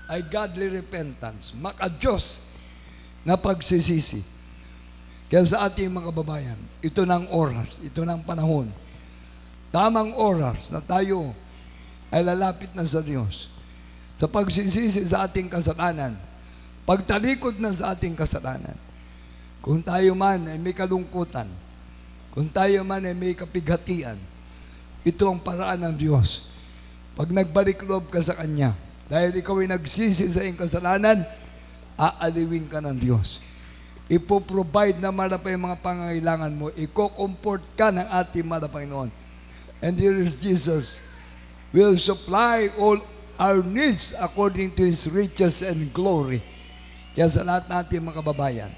ay godly repentance. Maka-Diyos na pagsisisi. Kaya sa ating mga kababayan, ito ng oras, ito ng panahon. Tamang oras na tayo ay lalapit na sa Diyos. Sa pagsisisi sa ating kasalanan, pagtalikod na sa ating kasalanan. Kung tayo man ay may kalungkutan, kung tayo man ay may kapighatian, ito ang paraan ng Diyos. Pag nagbalik loob ka sa Kanya, dahil ikaw ay nagsisi sa iyong kasalanan, aaliwin ka ng Diyos. Ipoprovide na malapay yung mga pangangailangan mo. Iko-comfort ka ng ating malapay Panginoon. And here is Jesus will supply all our needs according to His riches and glory. Kaya sa lahat natin mga kababayan,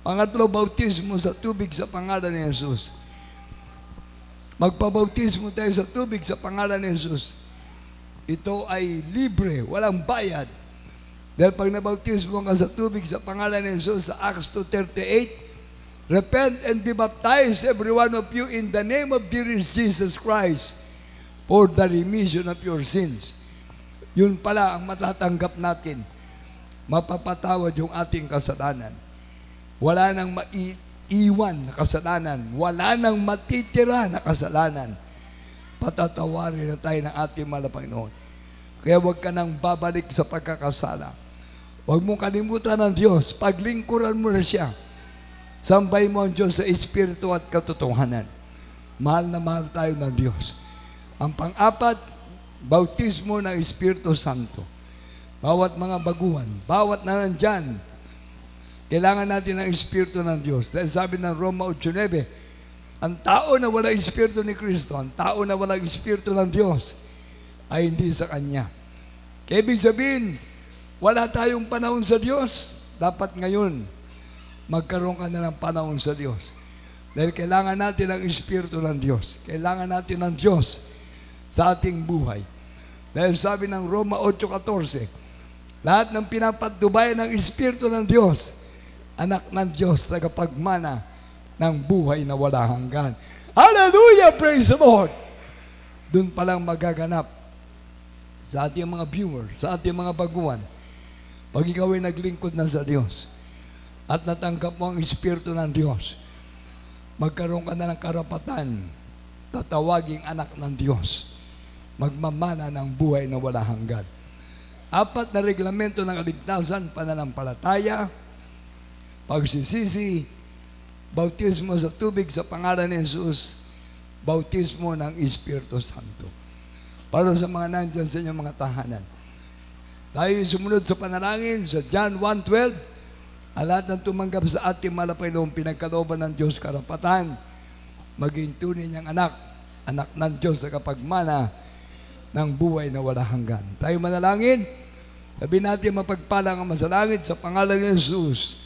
pangatlo, bautismo sa tubig sa pangalan ni Jesus. Magpabautismo tayo sa tubig sa pangalan ni Jesus. Ito ay libre, walang bayad. Dahil pag nabautismo ka sa tubig sa pangalan ni Jesus sa Acts 2:38, repent and be baptized every one of you in the name of dear Jesus Christ for the remission of your sins. Yun pala ang matatanggap natin. Mapapatawad yung ating kasalanan. Wala nang maiiwan na kasalanan. Wala nang matitira na kasalanan. Patatawarin na tayo ng ating mahal na Panginoon. Kaya huwag ka nang babalik sa pagkakasala. Huwag mong kalimutan ng Diyos. Paglingkuran mo na siya. Sambay mo ang Diyos sa Espiritu at katotohanan. Mahal na mahal tayo ng Diyos. Ang pang-apat, bautismo ng Espiritu Santo. Bawat mga baguhan, bawat na nandyan, kailangan natin ng Espiritu ng Diyos. Dahil sabi ng Roma 8:9, ang tao na walang Espiritu ni Kristo, ang tao na walang Espiritu ng Diyos, ay hindi sa Kanya. Kaya ibig sabihin, wala tayong panahon sa Diyos. Dapat ngayon, magkaroon ka na ng panahon sa Diyos. Dahil kailangan natin ang Espiritu ng Diyos. Kailangan natin ng Diyos sa ating buhay. Dahil sabi ng Roma 8:14, lahat ng pinapatnubay ng Espiritu ng Diyos, anak ng Diyos, tagapagmana ng buhay na wala hanggan. Hallelujah! Praise the Lord! Doon palang magaganap sa ating mga viewers, sa ating mga baguhan, pag ikaw ay naglingkod na sa Diyos at natanggap mo ang Espiritu ng Diyos, magkaroon ka na ng karapatan, tatawaging anak ng Diyos, magmamana ng buhay na wala hanggan. 4 na reglamento ng kaligtasan: pananampalataya, pagsisisi, bautismo sa tubig sa pangalan ni Jesus, bautismo ng Espiritu Santo. Para sa mga nandyan sa inyong mga tahanan, tayo sumunod sa panalangin sa John 1:12. Ang lahat ng tumanggap sa ating mahal na Panginoon, pinagkalooban ng Diyos karapatan, maging tunay niyang anak, anak ng Diyos sa kapagmana ng buhay na wala hanggan. Tayo manalangin. Sabi natin mapagpalang ang masalangit sa pangalan ni Jesus.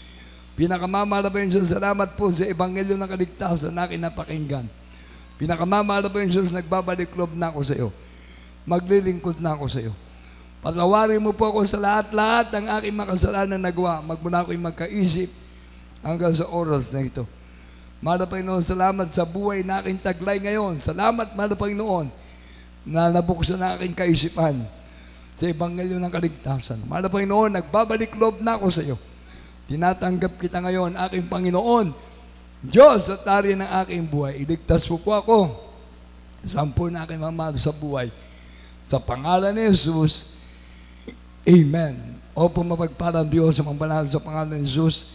Pinakamamahal na Panginoon, salamat po sa Ebanghelyo ng Kaligtasan na aking napakinggan. Pinakamamahal na Panginoon, nagbabalik loob na ako sa iyo. Maglilingkod na ako sa iyo. Patawarin mo po ako sa lahat-lahat ng aking makasalanan nagawa. Magmula ako'y magkaisip hanggang sa oras na ito. Mahal na Panginoon, salamat sa buhay na aking taglay ngayon. Salamat, mahal na Panginoon, na nabuksan na aking kaisipan sa Ebanghelyo ng Kaligtasan. Mahal na Panginoon, nagbabalik loob na ako sa iyo. Tinatanggap kita ngayon, aking Panginoon, Diyos at Hari ng aking buhay. Iligtas mo po ako sa ampun na aking mamahal sa buhay. Sa pangalan ni Jesus, Amen. Opo, mapagpalang Diyos sa mga banal sa pangalan ni Jesus.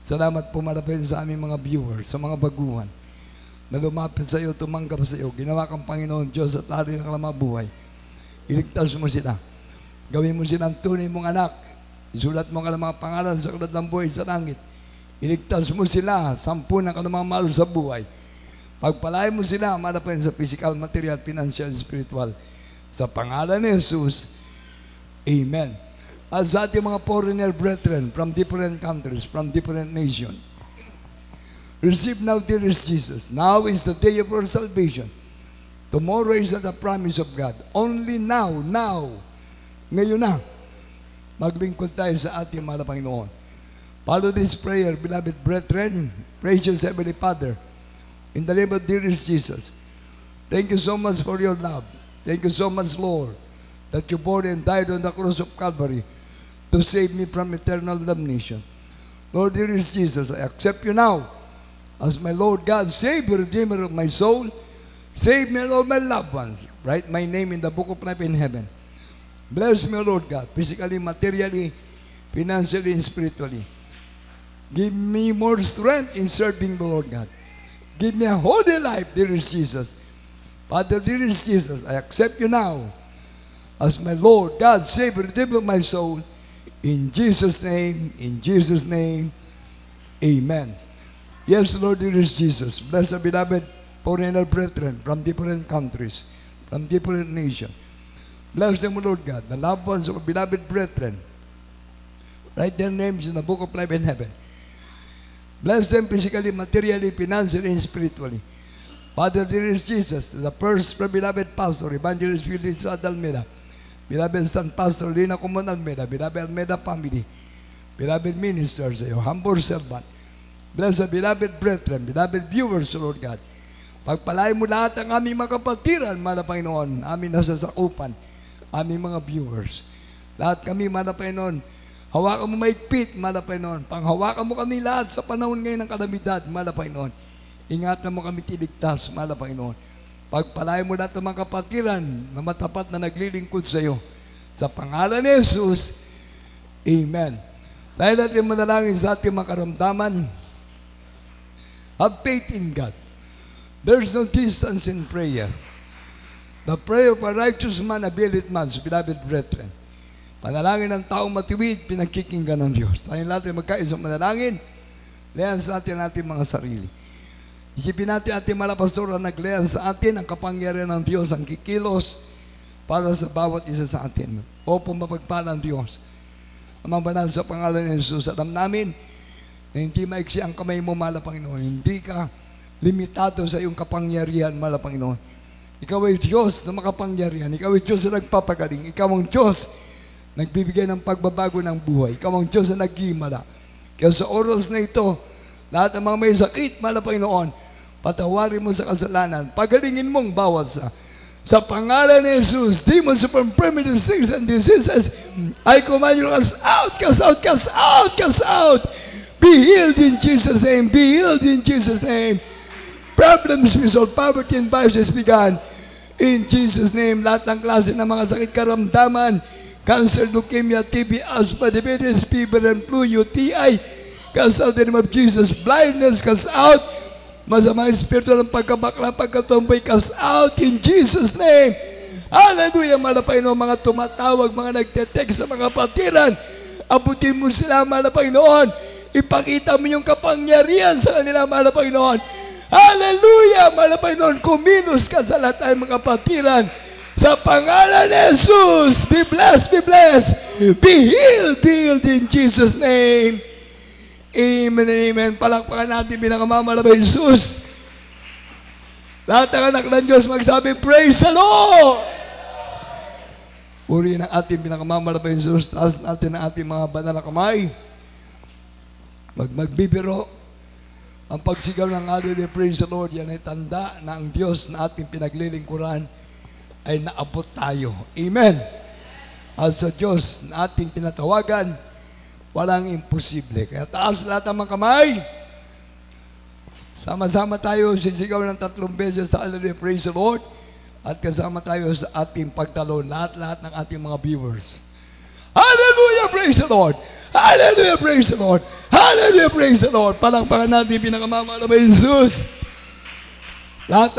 Salamat po malapit sa aming mga viewers, sa mga baguhan na lumapit sa iyo, tumanggap sa iyo. Ginawa kang Panginoon, Diyos at Hari ng kalamang buhay. Iligtas mo sila. Gawin mo silang tunay mong anak. Isulat mo ang mga pangalan sa aklat ng buhay sa langit. Iligtas mo sila, 10 ng kalamang mahal sa buhay. Pagpalain mo sila, malapit sa physical, material, financial, spiritual. Sa pangalan ni Jesus, Amen. At sa ating mga foreigner brethren from different countries, from different nations, receive now, dearest Jesus. Now is the day of our salvation. Tomorrow is the promise of God. Only now, ngayon na, maglingkod tayo sa ating mahal na Panginoon. Follow this prayer, beloved brethren, precious Heavenly Father, in the name of dearest Jesus. Thank you so much for your love. Thank you so much, Lord, that you bore and died on the cross of Calvary to save me from eternal damnation. Lord, dearest Jesus, I accept you now as my Lord God, Savior, Redeemer of my soul. Save me and all my loved ones. Write my name in the book of life in heaven. Bless me, Lord God, physically, materially, financially, and spiritually. Give me more strength in serving the Lord God. Give me a holy life, dearest Jesus. Father, dearest Jesus, I accept you now as my Lord, God, Savior, Redeemer of my soul. In Jesus' name, Amen. Yes, Lord, dearest Jesus, bless the beloved foreigner brethren from different countries, from different nations. Bless them, Lord God, the loved ones of our beloved brethren. Write their names in the book of life in heaven. Bless them physically, materially, financially, and spiritually. Father, dearest Jesus, the first beloved pastor, Evangelist Phyllis Almeida, beloved son pastor Lina Comon Almeida, beloved Almeida family, beloved ministers, your humble servant. Bless the beloved brethren, beloved viewers, Lord God. Pagpalain mo lahat ng aming mga kapatiran, mahal na Panginoon, aming nasasakupan, aming mga viewers. Lahat kami, mahal na Panginoon, hawakan mo maigpit, mahal na Panginoon. Panghawakan mo kami lahat sa panahon ngayon ng kalamidad, mahal na Panginoon. Ingatan mo kami tiligtas, mahal na Panginoon. Pagpalain mo lahat ng mga kapatiran na matapat na naglilingkod sa iyo. Sa pangalan ni Jesus, Amen. Dahil natin manalangin sa ating mga karamdaman, have faith in God. There's no distance in prayer. The prayer of a righteous man availeth much, beloved brethren. Panalangin ng taong matiwid, pinagkikinggan ng Diyos. Tayo natin magkaisang manalangin, layan sa atin mga sarili. Isipin natin ating mga pastor na naglayan sa atin ang kapangyarihan ng Diyos, ang kikilos para sa bawat isa sa atin. Opo, mapagpalang Diyos. Amang banal sa pangalan ni Jesus, alam namin na hindi maiksi ang kamay mo, mahal na Panginoon. Hindi ka limitado sa iyong kapangyarihan, mahal na Panginoon. Ikaw ay Diyos na makapangyarihan. Ikaw ay Diyos na nagpapagaling. Ikaw ang Diyos nagbibigay ng pagbabago ng buhay. Ikaw ang Diyos na nag-iimala. Kaya sa oras na ito, lahat ng mga may sakit, mahal na Panginoon, patawarin mo sa kasalanan. Pagalingin mong bawat sa pangalan ni Jesus, demons of infirmities, sickness, and diseases, I command you to cast out, cast out, cast out, cast out. Be healed in Jesus' name. Be healed in Jesus' name. Problems resolved, poverty and vices began. In Jesus' name, lahat ng klase ng mga sakit karamdaman, cancer, leukemia, TB, asthma, diabetes, fever and flu, UTI, cast out in the name of Jesus. Blindness, cast out. Masamang espiritu ng pagkabakla, pagkatumboy, cast out in Jesus' name. Hallelujah, mahal na Panginoon, mga tumatawag, mga nagte-text sa mga patiran, abutin mo sila, mahal na Panginoon. Ipakita mo yung kapangyarihan sa kanila, mahal na Panginoon. Hallelujah, mahal na Panginoon, kumilos ka sa lahat ng mga patiran. Sa pangalan ni Jesus, be blessed, be blessed. Be healed in Jesus' name. Amen and amen. Palakpakan natin pinakamamala ba Jesus. Lahat ng anak ng Diyos magsabi, praise the Lord! Purihin ang ating pinakamamala ba Jesus. Taas natin ang ating mga banal na kamay. Magbibiro. Ang pagsigaw ng hallelujah, praise the Lord, yan ay tanda na ang Diyos na ating pinaglilingkuran ay naabot tayo. Amen. At sa Diyos na ating tinatawagan, walang imposible. Kaya taas lahat ng mga kamay. Sama-sama tayo, sisigaw ng 3 beses sa hallelujah, praise the Lord. At kasama tayo sa ating pagtalon, lahat-lahat ng ating mga viewers. Hallelujah, praise the Lord. Hallelujah, praise the Lord. Hallelujah, praise the Lord. Palakpakan natin pinakamamahal na Jesus. Lahat